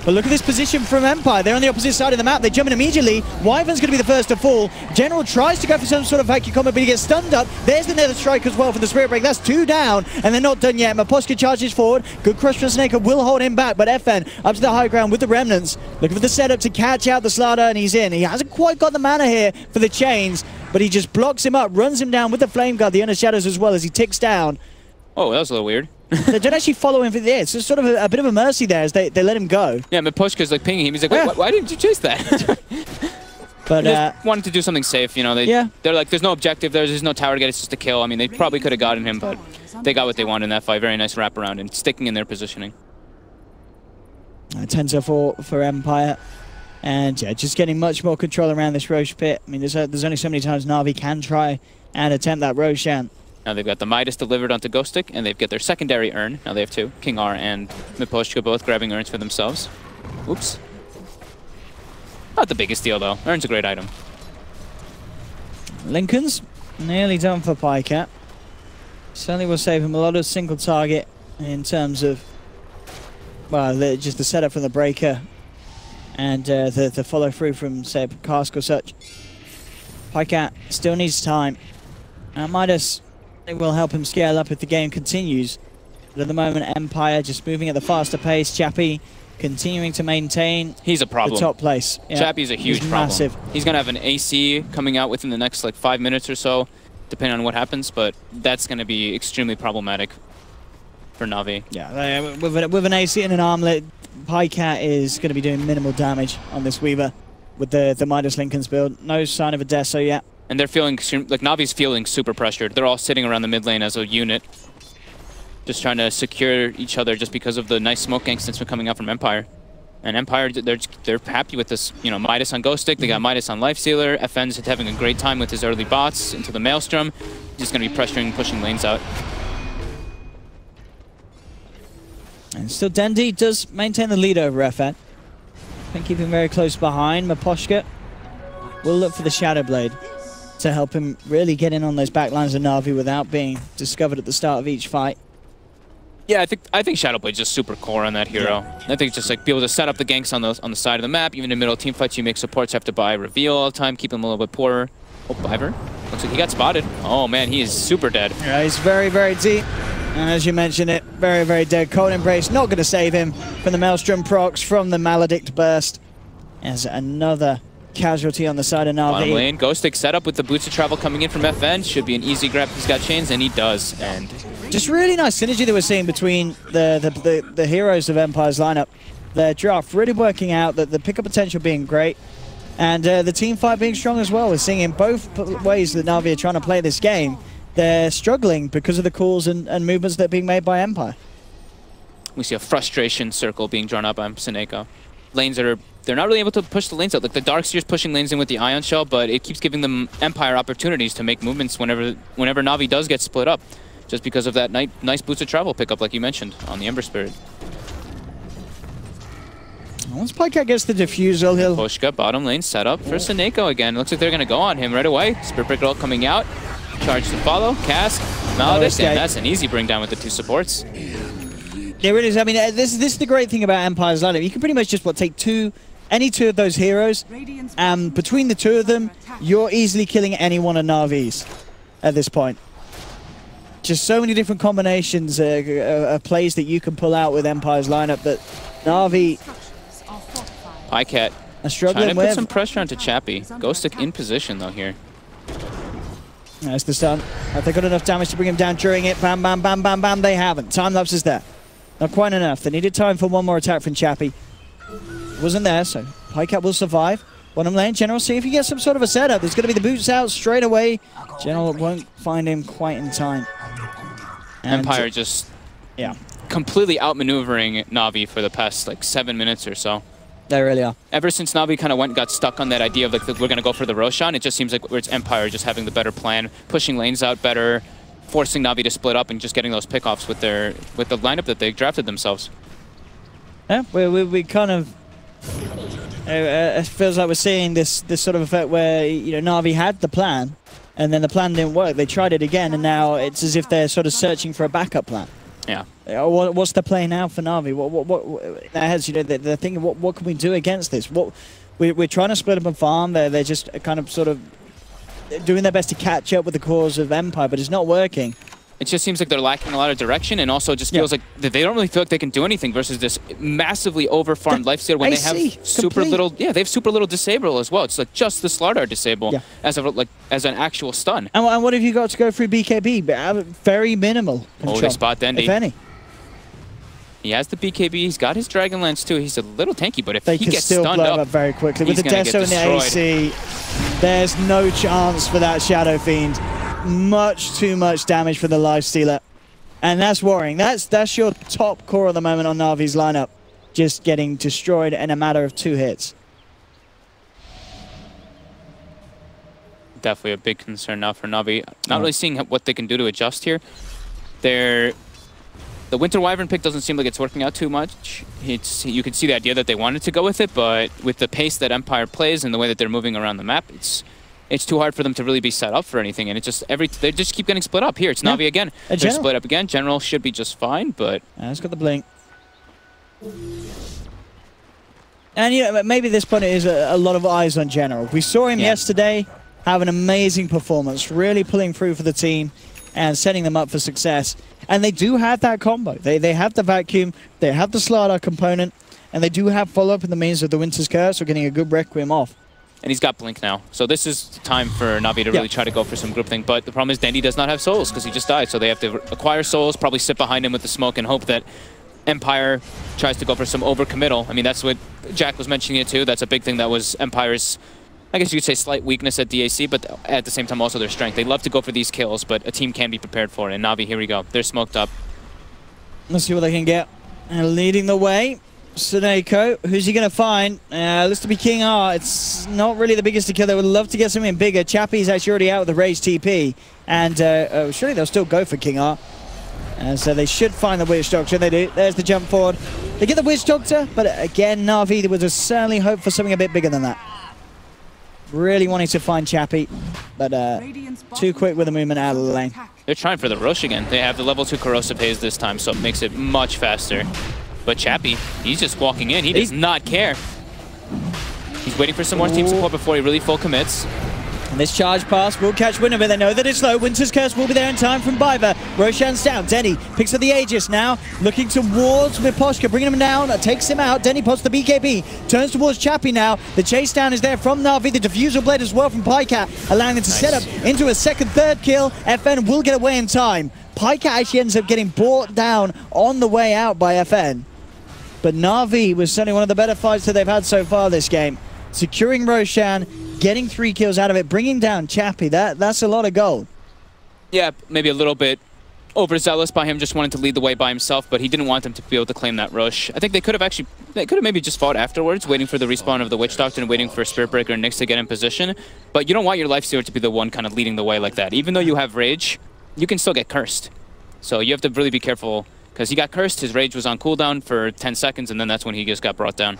But look at this position from Empire. They're on the opposite side of the map. They jump in immediately. Wyvern's going to be the first to fall. General tries to go for some sort of vacuum combo, but he gets stunned up. There's the Nether Strike as well for the Spirit Break. That's 2 down, and they're not done yet. Maposka charges forward. Good crush for Snake will hold him back, but FN up to the high ground with the Remnants. Looking for the setup to catch out the Slaughter, and he's in. He hasn't quite got the mana here for the chains, but he just blocks him up, runs him down with the Flame Guard, the Inner Shadows as well as he ticks down. Oh, that was a little weird. They don't actually follow him for this. It's sort of a bit of a mercy there as they let him go. Yeah, Maposhka's like pinging him. He's like, why didn't you chase that? But they wanted to do something safe, you know. They're like, there's no objective, there's no tower to get, it's just a kill. I mean, they probably could have gotten him, but they got what they wanted in that fight. Very nice wraparound and sticking in their positioning. 10-4 for Empire. And yeah, just getting much more control around this Roche pit. I mean, there's only so many times Na'Vi can try and attempt that Roshan. Now they've got the Midas delivered onto Ghostic, and they've got their secondary urn. Now they have 2. King R and Miposhka both grabbing urns for themselves. Oops. Not the biggest deal, though. Urn's a great item. Lincoln's nearly done for Pycat. Certainly will save him a lot of single target in terms of, well, just the setup from the Breaker and the follow through from, say, Cask or such. Pycat still needs time. Midas, it will help him scale up if the game continues. But at the moment, Empire just moving at the faster pace. Chappie continuing to maintain He's a the problem. top place. Yeah. Chappie's a huge He's problem. massive. He's going to have an AC coming out within the next like 5 minutes or so, depending on what happens, but that's going to be extremely problematic for Na'Vi. Yeah, with an AC and an armlet, Pycat is going to be doing minimal damage on this Weaver with the Midas Lincoln's build. No sign of a Deso yet. And they're feeling, like Na'Vi's feeling super pressured. They're all sitting around the mid lane as a unit, just trying to secure each other just because of the nice smoke ganks that's been coming out from Empire. And Empire, they're happy with this, you know, Midas on Ghost Stick, they got Midas on Lifestealer, FN's having a great time with his early bots into the Maelstrom. Just going to be pressuring, pushing lanes out. And still Dendi does maintain the lead over FN. And keeping very close behind. Maposhka will look for the Shadow Blade to help him really get in on those backlines of Na'Vi without being discovered at the start of each fight. Yeah, I think Shadowblade's just super core on that hero. I think just like be able to set up the ganks on the side of the map. Even in middle team fights, you make supports have to buy reveal all the time, keep them a little bit poorer. Oh, Biver. Looks like he got spotted. Oh man, he is super dead. Yeah, he's very, very deep. And as you mentioned it, very, very dead. Cold Embrace not going to save him from the Maelstrom procs, from the Maledict burst. As another casualty on the side of Bottom Na'Vi. lane, Ghost Stick set up with the boots of travel coming in from FN. Should be an easy grab if he's got chains, and he does. And just really nice synergy that we're seeing between the heroes of Empire's lineup. Their draft really working out, the pickup potential being great, and the team fight being strong as well. We're seeing in both ways that Na'Vi are trying to play this game. They're struggling because of the calls and movements that are being made by Empire. we see a frustration circle being drawn up by Seneko. Lanes that are, they're not really able to push the lanes out. Like the Darkseer's pushing lanes in with the Ion Shell, but it keeps giving them Empire opportunities to make movements whenever Na'Vi does get split up, just because of that nice boots of travel pickup, like you mentioned, on the Ember Spirit. Once Pycat gets the defusal, he'll... Poshka, bottom lane set up for Seneko again. Looks like they're going to go on him right away. Spirit Breaker ult coming out. Charge to follow. Cask, Maledict, and that's an easy bring down with the two supports. It really is. I mean, this is the great thing about Empire's lineup. You can pretty much just take any two of those heroes, and between the two of them, you're easily killing any one of Na'Vi's at this point. Just so many different combinations of plays that you can pull out with Empire's lineup that Na'Vi Pycat are struggling trying to with. put some pressure onto Chappie. Ghost Stick in position though here. That's the stun. Have they got enough damage to bring him down during it? Bam, bam, bam, bam, bam. They haven't. Time lapse is there. Not quite enough. They needed time for one more attack from Chappie. Wasn't there, so Pycat will survive. Bottom lane, General, see if he gets some sort of a setup. There's going to be the boots out straight away. General won't find him quite in time. And Empire just yeah, completely outmaneuvering Na'Vi for the past 7 minutes or so. they really are. Ever since Na'Vi kind of got stuck on that idea of we're going to go for the Roshan, it just seems like it's Empire just having the better plan, pushing lanes out better, forcing Na'Vi to split up and just getting those pickoffs with the lineup that they drafted themselves. Yeah, we kind of it feels like we're seeing this sort of effect where Na'Vi had the plan, and then the plan didn't work. They tried it again, and now it's as if they're sort of searching for a backup plan. Yeah. What's the play now for Na'Vi? What in their heads, they're thinking, what can we do against this? We're trying to split up and farm. They're just kind of sort of doing their best to catch up with the cause of Empire, but it's not working. It just seems like they're lacking a lot of direction, and also just feels like they don't really feel like they can do anything versus this massively overfarmed lifesteal when they have super little. Yeah, they have super little disable as well. It's like just the Slardar disable as an actual stun. And what have you got to go through BKB? Very minimal control, Oh, they spot Dendi. if any. He has the BKB. He's got his Dragon Lance too. He's a little tanky, but if They he can gets still stunned blow up, up very quickly. With he's the gonna get Deso and the AC, there's no chance for that Shadow Fiend. Much too much damage for the Lifestealer. And that's worrying. That's your top core at the moment on Na'Vi's lineup. Just getting destroyed in a matter of 2 hits. Definitely a big concern now for Na'Vi. Not really seeing what they can do to adjust here. The Winter Wyvern pick doesn't seem like it's working out too much. You can see the idea that they wanted to go with it, but with the pace that Empire plays and the way that they're moving around the map, it's too hard for them to really be set up for anything. And it's just they just keep getting split up. Here, it's Na'Vi again. They're split up again. General should be just fine, but It's got the blink. And maybe this point is a lot of eyes on General. We saw him yesterday have an amazing performance, really pulling through for the team and setting them up for success. And they do have that combo. They have the vacuum, they have the Slardar component, and they do have follow-up in the means of the Winter's Curse. We're getting a good Requiem off. And he's got Blink now. So this is time for Na'Vi to really try to go for some group thing. But the problem is Dendy does not have souls because he just died. So they have to acquire souls, probably sit behind him with the smoke and hope that Empire tries to go for some overcommittal. I mean, that's what Jack was mentioning it too. That's a big thing that was Empire's, I guess you could say, slight weakness at DAC, but at the same time also their strength. They love to go for these kills, but a team can be prepared for it. And Na'Vi, here we go. They're smoked up. Let's see what they can get. And leading the way, Suneko. Who's he going to find? Looks to be King R. It's not really the biggest to kill. They would love to get something bigger. Chappie's actually already out with the Rage TP. And surely they'll still go for King R. So they should find the Witch Doctor. They do. There's the jump forward. They get the Witch Doctor, but again, Na'Vi would have certainly hoped for something a bit bigger than that. Really wanting to find Chappie, but too quick with the movement out of the lane. They're trying for the rush again. They have the level 2 Corrosive Haze this time, so it makes it much faster. But Chappie, he's just walking in. He does not care. He's waiting for some more team support before he really full commits. And this charge pass will catch wind of it. They know that it's low. Winter's Curse will be there in time from Biver. Roshan's down. Denny picks up the Aegis now. Looking towards Miposhka, bringing him down. Takes him out. Denny pots the BKB. Turns towards Chappie now. The chase down is there from Na'Vi. The Diffusal Blade as well from Pycat, allowing them to set up into a second, third kill. FN will get away in time. Pycat actually ends up getting brought down on the way out by FN. But Na'Vi was certainly one of the better fights that they've had so far this game. Securing Roshan, getting 3 kills out of it, bringing down Chappie. That's a lot of gold. Yeah, maybe a little bit overzealous by him, just wanting to lead the way by himself, but he didn't want them to be able to claim that rush. I think they could have maybe just fought afterwards, waiting for the respawn of the Witch Doctor and waiting for Spirit Breaker and Nyx to get in position. But you don't want your Lifestealer to be the one kind of leading the way like that. Even though you have Rage, you can still get cursed. So you have to really be careful, because he got cursed, his Rage was on cooldown for 10 seconds, and then that's when he just got brought down.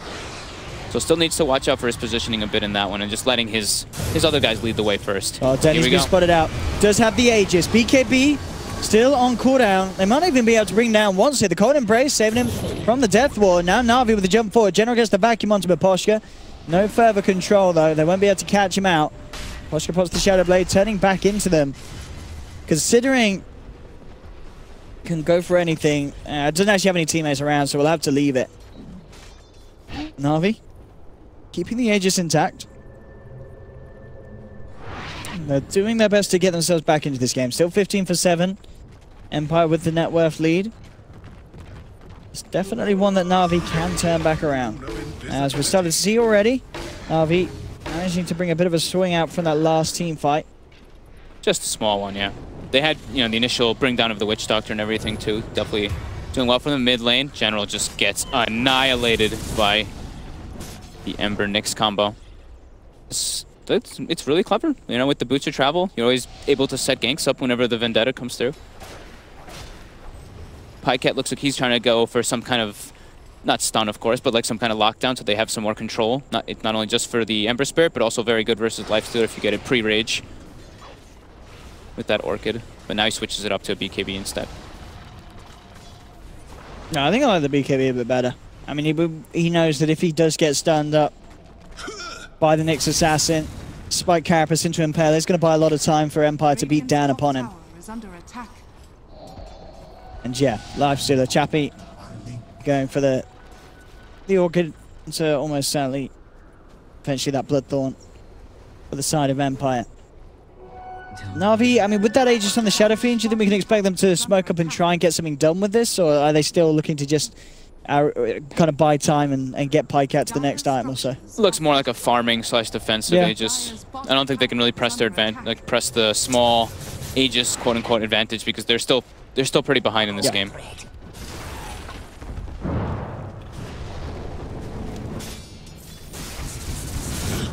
So still needs to watch out for his positioning a bit in that one and just letting his other guys lead the way first. Oh, Denny's been spotted out. Does have the Aegis. BKB still on cooldown. They might even be able to bring down once here. The Cold Embrace saving him from the Death Ward. Now Na'Vi with the jump forward. General gets the vacuum onto Miposhka. No further control though. They won't be able to catch him out. Miposhka pots the Shadow Blade, turning back into them. Considering can go for anything. Doesn't actually have any teammates around, so we'll have to leave it. Na'Vi keeping the Aegis intact. They're doing their best to get themselves back into this game. Still 15 for 7. Empire with the net worth lead. It's definitely one that Na'Vi can turn back around. As we started to see already, Na'Vi managing to bring a bit of a swing out from that last team fight. Just a small one, yeah. They had, the initial bring down of the Witch Doctor and everything too. Definitely doing well from the mid lane. General just gets annihilated by the Ember Nyx combo. It's really clever. With the Boots of Travel, you're always able to set ganks up whenever the Vendetta comes through. Pycat looks like he's trying to go for some kind of, not stun of course, but like some kind of lockdown so they have some more control. Not only just for the Ember Spirit, but also very good versus Lifestealer if you get it pre-rage with that Orchid. But now he switches it up to a BKB instead. No, I think I like the BKB a bit better. I mean, he knows that if he does get stunned up by the Nyx Assassin, Spike Carapace into Impale, it's going to buy a lot of time for Empire to beat down upon him. And yeah, Lifestealer, Chappie going for the Orchid to almost certainly eventually that Bloodthorn for the side of Empire. Na'Vi, I mean, with that Aegis on the Shadow Fiend, do you think we can expect them to smoke up and try and get something done with this? Or are they still looking to just kind of buy time and get Pycat to the next item or so? It looks more like a farming / defensive. Yeah. I don't think they can really press their press the small Aegis quote unquote advantage because they're still pretty behind in this game.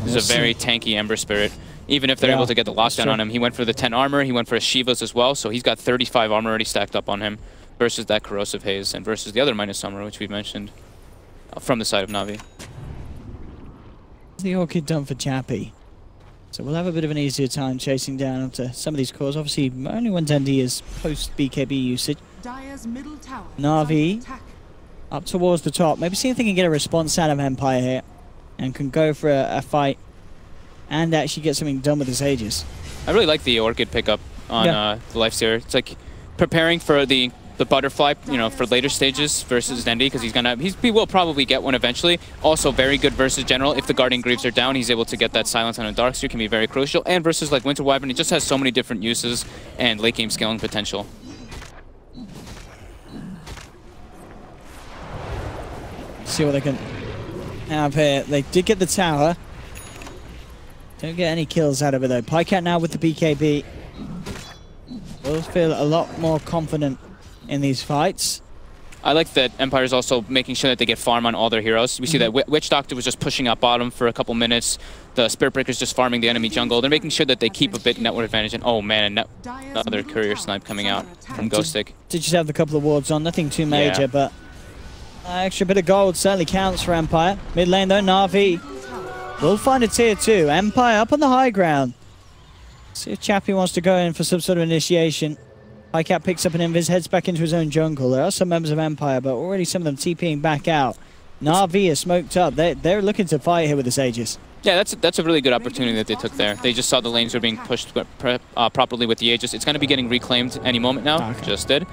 This is a very tanky Ember Spirit. Even if they're able to get the lockdown on him, he went for the 10 armor, he went for a Shivas as well, so he's got 35 armor already stacked up on him versus that Corrosive Haze and versus the other minus armor, which we mentioned from the side of Na'Vi. The Orchid done for Chappie. So we'll have a bit of an easier time chasing down onto some of these cores. Obviously, only when Dendy is post-BKB usage. Na'Vi up towards the top. Maybe see if they can get a response out of Empire here and can go for a fight and actually get something done with his Aegis. I really like the Orchid pickup on the Lifesteer. It's like preparing for the butterfly, you know, for later stages versus Dendi, because he will probably get one eventually. Also very good versus General. If the Guardian Greaves are down, he's able to get that silence on a Darkseer, can be very crucial. And versus like Winter Wyvern, he just has so many different uses and late game scaling potential. See what they can have here. They did get the tower. Don't get any kills out of it though. Pycat now with the BKB. Will feel a lot more confident in these fights. I like that Empire's also making sure that they get farm on all their heroes. We see that Witch Doctor was just pushing up bottom for a couple minutes. The Spirit Breaker's just farming the enemy jungle. They're making sure that they keep a bit network advantage. And oh man, another courier snipe coming out from Ghost Stick. Did just have a couple of wards on, nothing too major, but extra bit of gold certainly counts for Empire. Mid lane though, Na'Vi will find a tier 2. Empire up on the high ground. See if Chappie wants to go in for some sort of initiation. Pycat picks up an invis, heads back into his own jungle. There are some members of Empire, but already some of them TPing back out. Na'Vi is smoked up. They're looking to fight here with this Aegis. Yeah, that's a really good opportunity that they took there. They just saw the lanes were being pushed properly with the Aegis. It's going to be getting reclaimed any moment now. Okay. Just did.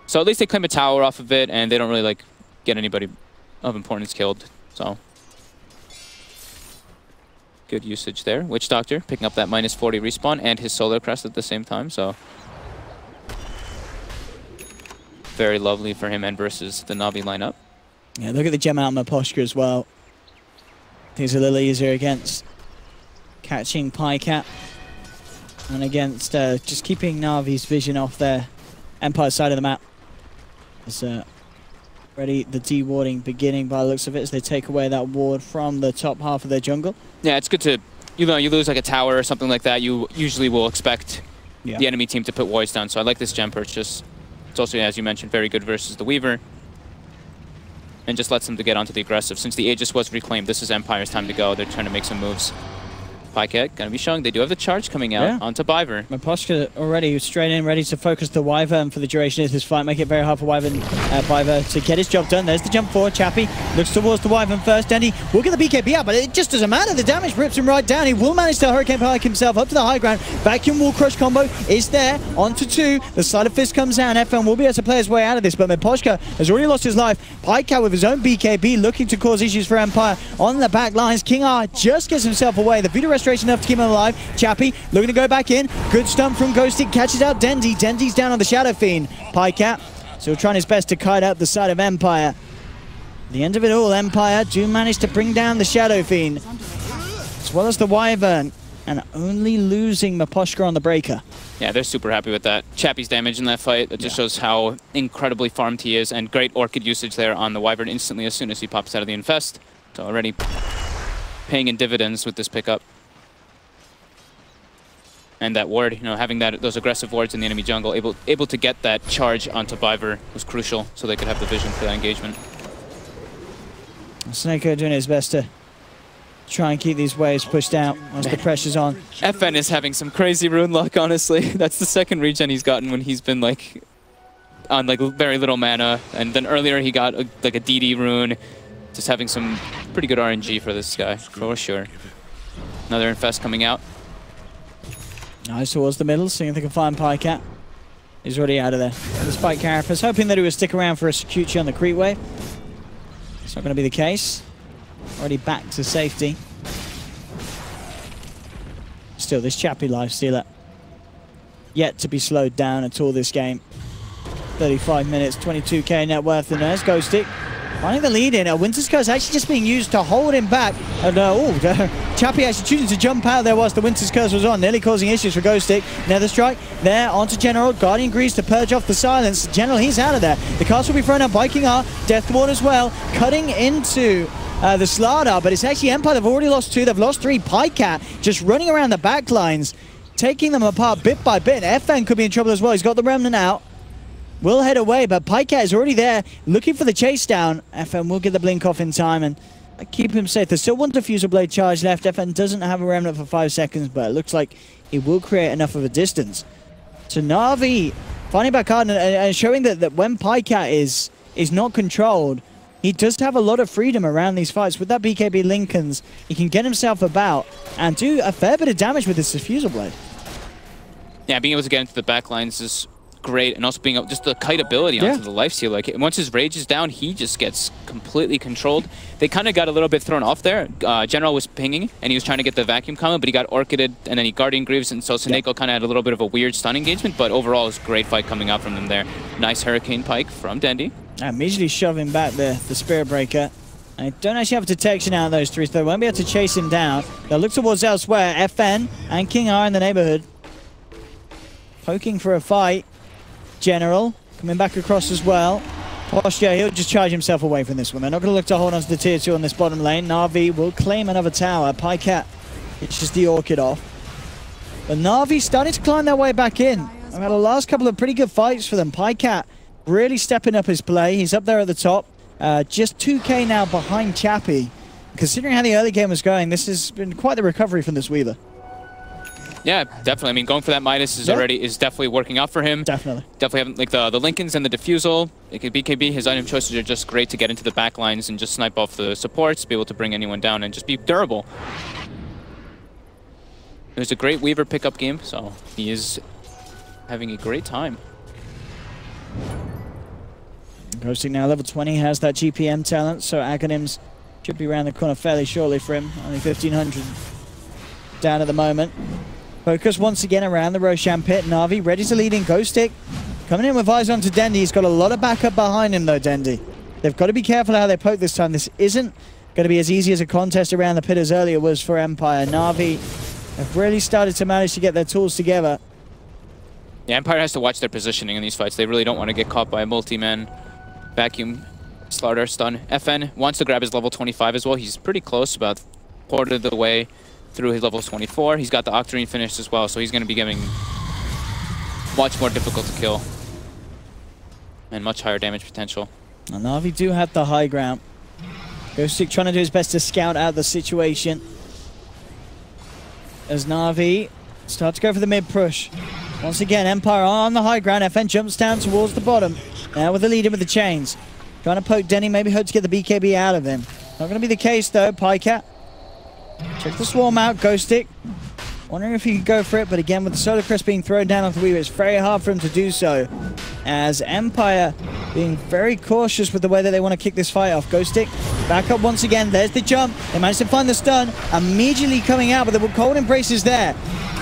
So at least they claim a tower off of it, and they don't really like get anybody of importance killed. So good usage there. Witch Doctor picking up that -40 respawn and his Solar Crest at the same time. So very lovely for him and versus the Na'Vi lineup. Yeah, look at the gem out posture as well. Things a little easier against catching Pycat and against just keeping Na'Vi's vision off their Empire side of the map. As already the dewarding beginning by the looks of it as they take away that ward from the top half of their jungle. Yeah, it's good to, you know, you lose like a tower or something like that, you usually will expect the enemy team to put wards down. So I like this gem purchase. It's also, as you mentioned, very good versus the Weaver. And just lets them to get onto the aggressive. Since the Aegis was reclaimed, this is Empire's time to go. They're trying to make some moves. Pycat gonna be showing they do have the charge coming out onto Biver. Maposhka already straight in, ready to focus the Wyvern for the duration of this fight, make it very hard for Biver to get his job done. There's the jump forward. Chappie looks towards the Wyvern first. Dendi will get the BKB out, but it just doesn't matter. The damage rips him right down. He will manage to Hurricane Pike himself up to the high ground. Vacuum Wall Crush combo is there. Onto 2. The Sleight of Fist comes down. FM will be able to play his way out of this, but Maposhka has already lost his life. Pycat with his own BKB looking to cause issues for Empire on the back lines. King R just gets himself away. The Vita Restoration enough to keep him alive. Chappie looking to go back in. Good stump from Ghostic. Catches out Dendi. Dendi's down on the Shadow Fiend. Pycat still trying his best to kite out the side of Empire. At the end of it all, Empire do manage to bring down the Shadow Fiend, as well as the Wyvern, and only losing Maposhka on the breaker. Yeah, they're super happy with that. Chappie's damage in that fight, it just shows how incredibly farmed he is, and great Orchid usage there on the Wyvern instantly as soon as he pops out of the Infest. So already paying in dividends with this pickup. And that ward, you know, having those aggressive wards in the enemy jungle, able to get that charge onto Biver was crucial, so they could have the vision for that engagement. Snako doing his best to try and keep these waves pushed out once the pressure's on. FN is having some crazy rune luck, honestly. That's the second regen he's gotten when he's been like on like very little mana, and then earlier he got like a DD rune. Just having some pretty good RNG for this guy, for sure. Another Infest coming out. Nice towards the middle, seeing if they can find Pycat. He's already out of there. The Spike Carapace, hoping that he would stick around for a Sakuchi on the creep wave. It's not going to be the case. Already back to safety. Still, this Chappie Lifestealer yet to be slowed down at all this game. 35 minutes, 22k net worth, and there's Ghostic. Finding the lead in. Winter's Curse actually just being used to hold him back. And Chappie actually choosing to jump out there whilst the Winter's Curse was on, nearly causing issues for Ghostic. Nether Strike there onto General. Guardian Greaves to purge off the silence. General, he's out of there. The cast will be thrown out by King R. Death Ward as well, cutting into the Slardar, but it's actually Empire. They've already lost 2. They've lost 3. Pycat just running around the back lines, taking them apart bit by bit. FN could be in trouble as well. He's got the Remnant out. Will head away, but Pycat is already there, looking for the chase down. FN will get the blink off in time and keep him safe. There's still one Diffusal Blade charge left. FN doesn't have a Remnant for 5 seconds, but it looks like it will create enough of a distance. So Na'Vi finding back hard and showing that when Pycat is not controlled, he does have a lot of freedom around these fights. With that BKB Lincolns, he can get himself about and do a fair bit of damage with his Diffusal Blade. Yeah, being able to get into the back lines is great, and also being able, just the kite ability onto the lifesteal. Like, once his rage is down, he just gets completely controlled. They kind of got a little bit thrown off there. General was pinging, and he was trying to get the vacuum combo, but he got Orchided, and then he Guardian Greaves, and so Seneko kind of had a little bit of a weird stun engagement, but overall, it was a great fight coming out from them there. Nice Hurricane Pike from Dendi. Immediately shoving back the Spirit Breaker. I don't actually have detection out of those three, so they won't be able to chase him down. They'll look towards elsewhere. FN and King are in the neighborhood. Poking for a fight. General coming back across as well. Posture, he'll just charge himself away from this one. They're not going to look to hold on to the tier 2 on this bottom lane. Na'Vi will claim another tower. Pycat itches the Orchid off. But Na'Vi starting to climb their way back in. I've had a last couple of pretty good fights for them. Pycat really stepping up his play. He's up there at the top. Just 2k now behind Chappie. Considering how the early game was going, this has been quite the recovery from this Weaver. Yeah, definitely. I mean, going for that Midas is definitely working out for him. Definitely having like the Lincolns and the Diffusal. It could BKB. His item choices are just great to get into the back lines and just snipe off the supports, be able to bring anyone down, and just be durable. It was a great Weaver pickup game, so he is having a great time. Ghosting now level 20, has that GPM talent, so Aghanims should be around the corner fairly shortly for him. Only 1,500 down at the moment. Focus once again around the Roshan pit. Na'Vi ready to lead in. Ghostic coming in with eyes onto Dendi. He's got a lot of backup behind him though, Dendi. They've got to be careful how they poke this time. This isn't going to be as easy as a contest around the pit as earlier was for Empire. Na'Vi have really started to manage to get their tools together. Yeah, Empire has to watch their positioning in these fights. They really don't want to get caught by a multi-man vacuum slaughter stun. FN wants to grab his level 25 as well. He's pretty close, about quarter of the way through his level 24. He's got the Octarine finished as well, so he's going to be getting much more difficult to kill and much higher damage potential. And Na'Vi do have the high ground. Ghostic trying to do his best to scout out the situation. As Na'Vi start to go for the mid push. Once again, Empire on the high ground. FN jumps down towards the bottom. Now with the leader with the chains. Trying to poke Denny, maybe hope to get the BKB out of him. Not going to be the case though. Pycat. Check the swarm out. Ghostic. Wondering if he could go for it, but again, with the Solar Crest being thrown down onto the Weaver, it's very hard for him to do so. As Empire being very cautious with the way that they want to kick this fight off. Ghostic back up once again. There's the jump. They managed to find the stun. Immediately coming out, but the cold embrace is there.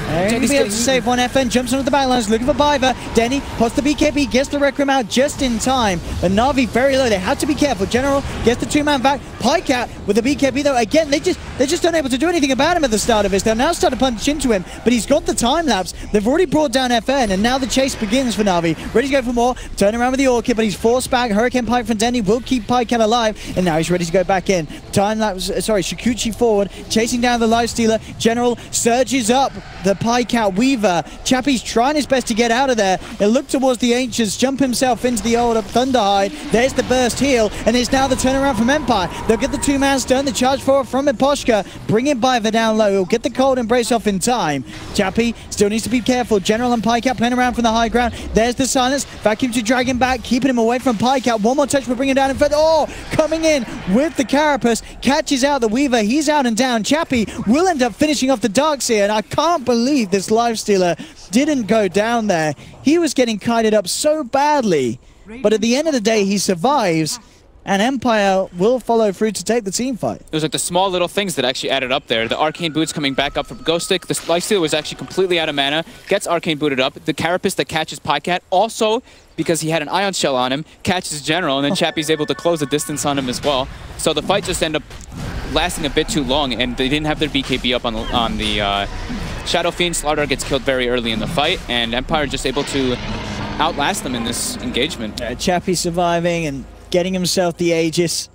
They're going to be able to save one. FN jumps onto the backlines, looking for Biver. Denny pots the BKB, gets the Requiem out just in time. But Na'Vi very low. They have to be careful. General gets the two-man back. Pycat with the BKB though. Again, they're just unable to do anything about him at the start of this. They'll now start to punch into him, but he's got the time lapse. They've already brought down FN, and now the chase begins for Na'Vi. Ready to go for more. Turn around with the Orchid, but he's forced back. Hurricane Pike from Denny will keep Pycat alive, and now he's ready to go back in. Time lapse. Sorry, Shikuchi forward, chasing down the Lifestealer. General surges up the Pycat Weaver. Chappie's trying his best to get out of there. He'll look towards the Ancients, jump himself into the old Thunderhide. There's the burst heal, and it's now the turnaround from Empire. They'll get the two-man stun, the charge forward from Eposhka, bring it Biver down low. He'll get the cold embrace off in time. Chappie still needs to be careful. General and Pycat playing around from the high ground. There's the silence. Vacuum to drag him back, keeping him away from Pycat. One more touch will bring him down in front. Oh, coming in with the Carapace. Catches out the Weaver. He's out and down. Chappie will end up finishing off the Darkseer, and I can't believe this Lifestealer didn't go down there. He was getting kited up so badly, but at the end of the day, he survives, and Empire will follow through to take the team fight. It was like the small little things that actually added up there. The Arcane Boots coming back up from Ghostic. The Lifestealer was actually completely out of mana, gets Arcane Booted up. The Carapace that catches Pycat, also because he had an Ion Shell on him, catches General, and then Chappie's able to close the distance on him as well. So the fight just ended up lasting a bit too long, and they didn't have their BKB up on the Shadow Fiend. Slaughter gets killed very early in the fight, and Empire just able to outlast them in this engagement. Chappie surviving and getting himself the Aegis.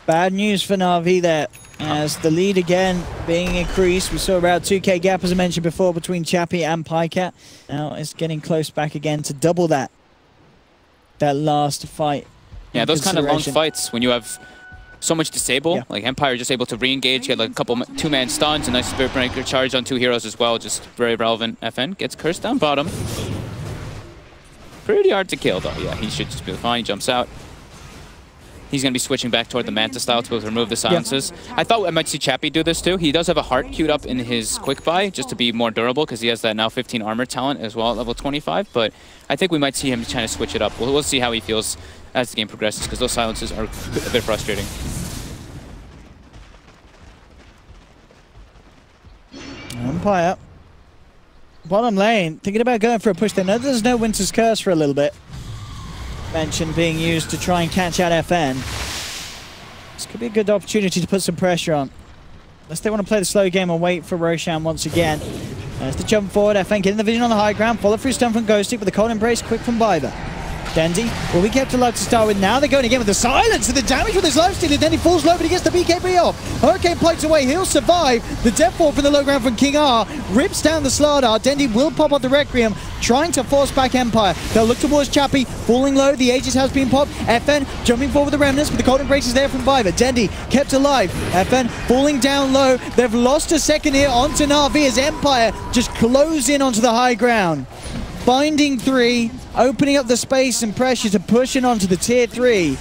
Bad news for Na'Vi there, as the lead again being increased. We saw about 2k gap, as I mentioned before, between Chappie and Pycat. Now it's getting close back again to double that last fight. Yeah, those kind of long fights when you have so much disable, like Empire just able to re-engage, get like a couple two-man stuns, a nice Spirit Breaker charge on two heroes as well, just very relevant. FN gets cursed down bottom. Pretty hard to kill though. Yeah, he should just be fine. He jumps out. He's going to be switching back toward the Manta style to be able to remove the silences. I thought I might see Chappie do this too. He does have a heart queued up in his quick buy just to be more durable because he has that now 15 armor talent as well at level 25. But I think we might see him trying to switch it up. We'll see how he feels as the game progresses because those silences are a bit frustrating. Empire. Bottom lane, thinking about going for a push. They know there's no Winter's Curse for a little bit. Mention being used to try and catch out FN. This could be a good opportunity to put some pressure on. Unless they want to play the slow game and wait for Roshan once again. There's the jump forward. FN getting the vision on the high ground. Follow through stun from Ghostic with the cold embrace quick from Biber. Dendi will be kept alive to start with. Now they're going again with the silence and the damage with his lifesteal. Dendi falls low, but he gets the BKB off. Hurricane Pikes away. He'll survive. The death fall from the low ground from King R rips down the Slardar. Dendi will pop up the Requiem, trying to force back Empire. They'll look towards Chappie, falling low. The Aegis has been popped. FN jumping forward with the Remnants, but the cold embrace is there from Biver. Dendi kept alive. FN falling down low. They've lost a second here onto Na'Vi as Empire just close in onto the high ground. Binding 3, opening up the space and pressure to push in onto the tier 3.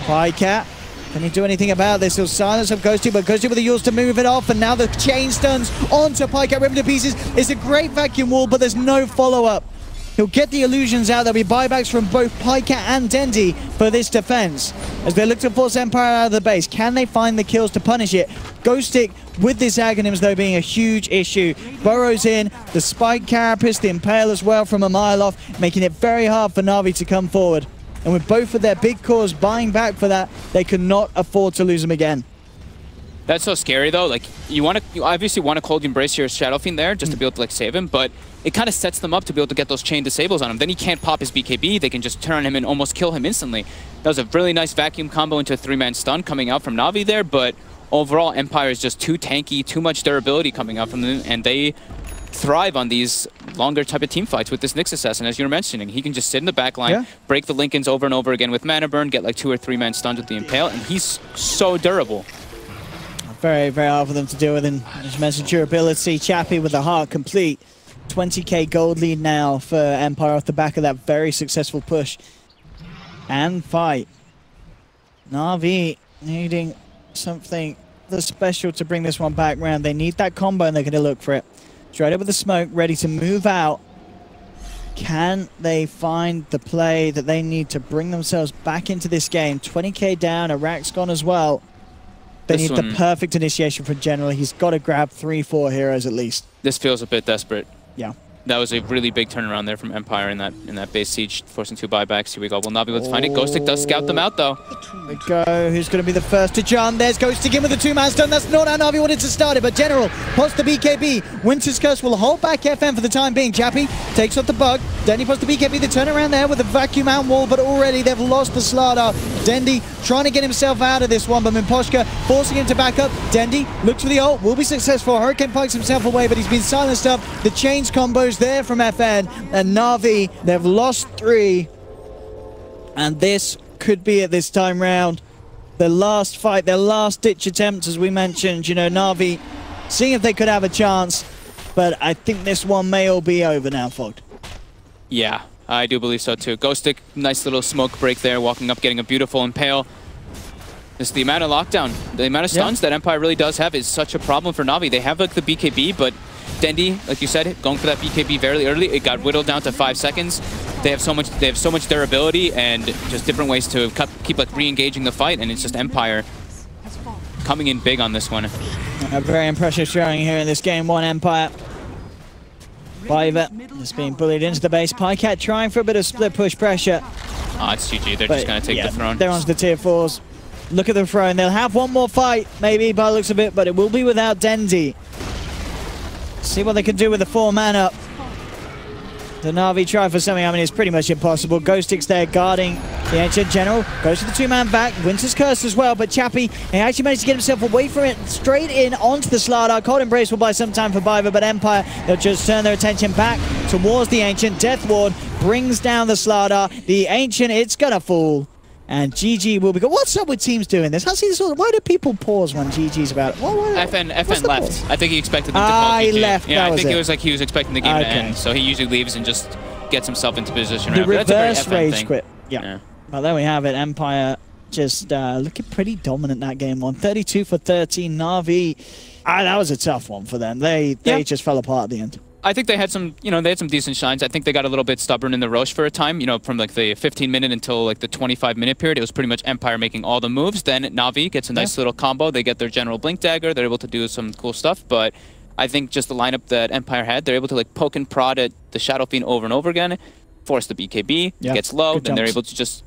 Pycat, can he do anything about this? He'll silence up Ghosty, but Ghosty with the Yules to move it off, and now the chain stuns onto Pycat, ripping to pieces. It's a great vacuum wall, but there's no follow-up. He'll get the illusions out. There'll be buybacks from both Pycat and Dendi for this defense. As they look to force Empire out of the base, can they find the kills to punish it? Ghostic with this Aghanims though being a huge issue. Burrows in, the Spike Carapace, the Impale as well from a mile off, making it very hard for Na'Vi to come forward. And with both of their big cores buying back for that, they cannot afford to lose them again. That's so scary though. Like you obviously want to cold embrace your Shadow Fiend there just to be able to like save him, but it kind of sets them up to be able to get those chain disables on him. Then he can't pop his BKB. They can just turn on him and almost kill him instantly. That was a really nice vacuum combo into a 3-man stun coming out from Na'Vi there, but overall Empire is just too tanky, too much durability coming out from them, and they thrive on these longer type of team fights with this Nyx Assassin, as you were mentioning. He can just sit in the back line, break the Lincolns over and over again with Mana Burn, get like 2 or 3-man stuns with the Impale, and he's so durable. Very, very hard for them to deal with. And as you mentioned, durability. Chappie with the heart complete. 20k gold lead now for Empire off the back of that very successful push and fight. Na'Vi needing something special to bring this one back round. They need that combo and they're going to look for it. Straight up with the smoke, ready to move out. Can they find the play that they need to bring themselves back into this game? 20k down, Iraq's gone as well. They need the perfect initiation for General. He's got to grab 3-4 heroes at least. This feels a bit desperate. Yeah. That was a really big turnaround there from Empire in that base siege, forcing 2 buybacks. Here we go. Will not be able to find it. Ghostic does scout them out, though. Here we go. Who's going to be the first to jump? There's Ghostic in with the 2-man stun. That's not how Na'Vi wanted to start it, but General pots the BKB. Winter's Curse will hold back FN for the time being. Chappie takes off the bug. Dendi pots the BKB. The turnaround there with the vacuum out wall, but already they've lost the Slardar. Dendi trying to get himself out of this one, but Mimposhka forcing him to back up. Dendi looks for the ult. Will be successful. Hurricane pikes himself away, but he's been silenced up. The chains combos there from FN. And Na'Vi, they've lost 3. And this could be it this time round. The last fight, their last ditch attempt, as we mentioned. You know, Na'Vi seeing if they could have a chance. But I think this one may all be over now, Fogged. Yeah, I do believe so too. Ghostic, nice little smoke break there, walking up, getting a beautiful Impale. Just the amount of lockdown, the amount of stuns that Empire really does have is such a problem for Na'Vi. They have like the BKB, but Dendi, like you said, going for that BKB very early, it got whittled down to 5 seconds. They have so much durability and just different ways to keep like re-engaging the fight, and it's just Empire coming in big on this one. A very impressive showing here in this game 1 Empire. Biver is being bullied into the base. Pycat trying for a bit of split push pressure. Oh, it's GG. They're just going to take the throne. They're onto the tier 4s. Look at the throne. They'll have one more fight, maybe, by the looks of it, but it will be without Dendi. See what they can do with the 4-man up. The Na'Vi try for something. I mean, it's pretty much impossible. Ghostic's there guarding the Ancient General. Goes to the 2-man back. Winter's Curse as well, but Chappie, he actually managed to get himself away from it, straight in onto the Slardar. Cold Embrace will buy some time for Biver, but Empire, they'll just turn their attention back towards the Ancient. Death Ward brings down the Slardar. The Ancient, it's gonna fall. And GG will be good. What's up with teams doing this? I see this all. Why do people pause when GG's about it? FN left. I think he expected them to call GG. He left. Yeah, I think it was like he was expecting the game to end. So he usually leaves and just gets himself into position. The reverse rage quit. Yeah. Well, there we have it. Empire just looking pretty dominant that game one. 32 for 13. Na'Vi, that was a tough one for them. They just fell apart at the end. I think they had some, they had some decent shines. I think they got a little bit stubborn in the Roche for a time, from like the 15-minute until like the 25-minute period. It was pretty much Empire making all the moves. Then Na'Vi gets a nice little combo. They get their general Blink Dagger. They're able to do some cool stuff. But I think just the lineup that Empire had, they're able to like poke and prod at the Shadow Fiend over and over again, force the BKB, gets low, then they're able to just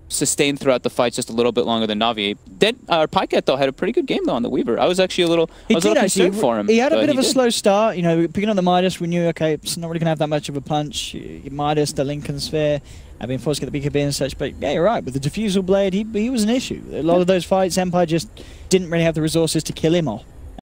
sustain throughout the fight just a little bit longer than Na'Vi. PyCat, though, had a pretty good game, though, on the Weaver. I was actually a little concerned for him. He had a bit of a slow start. Picking up the Midas, we knew, okay, it's not really going to have that much of a punch. Midas, the Lincoln Sphere, been forced to get the BKB and such. But yeah, you're right. With the Diffusal Blade, he was an issue. A lot of those fights, Empire just didn't really have the resources to kill him all.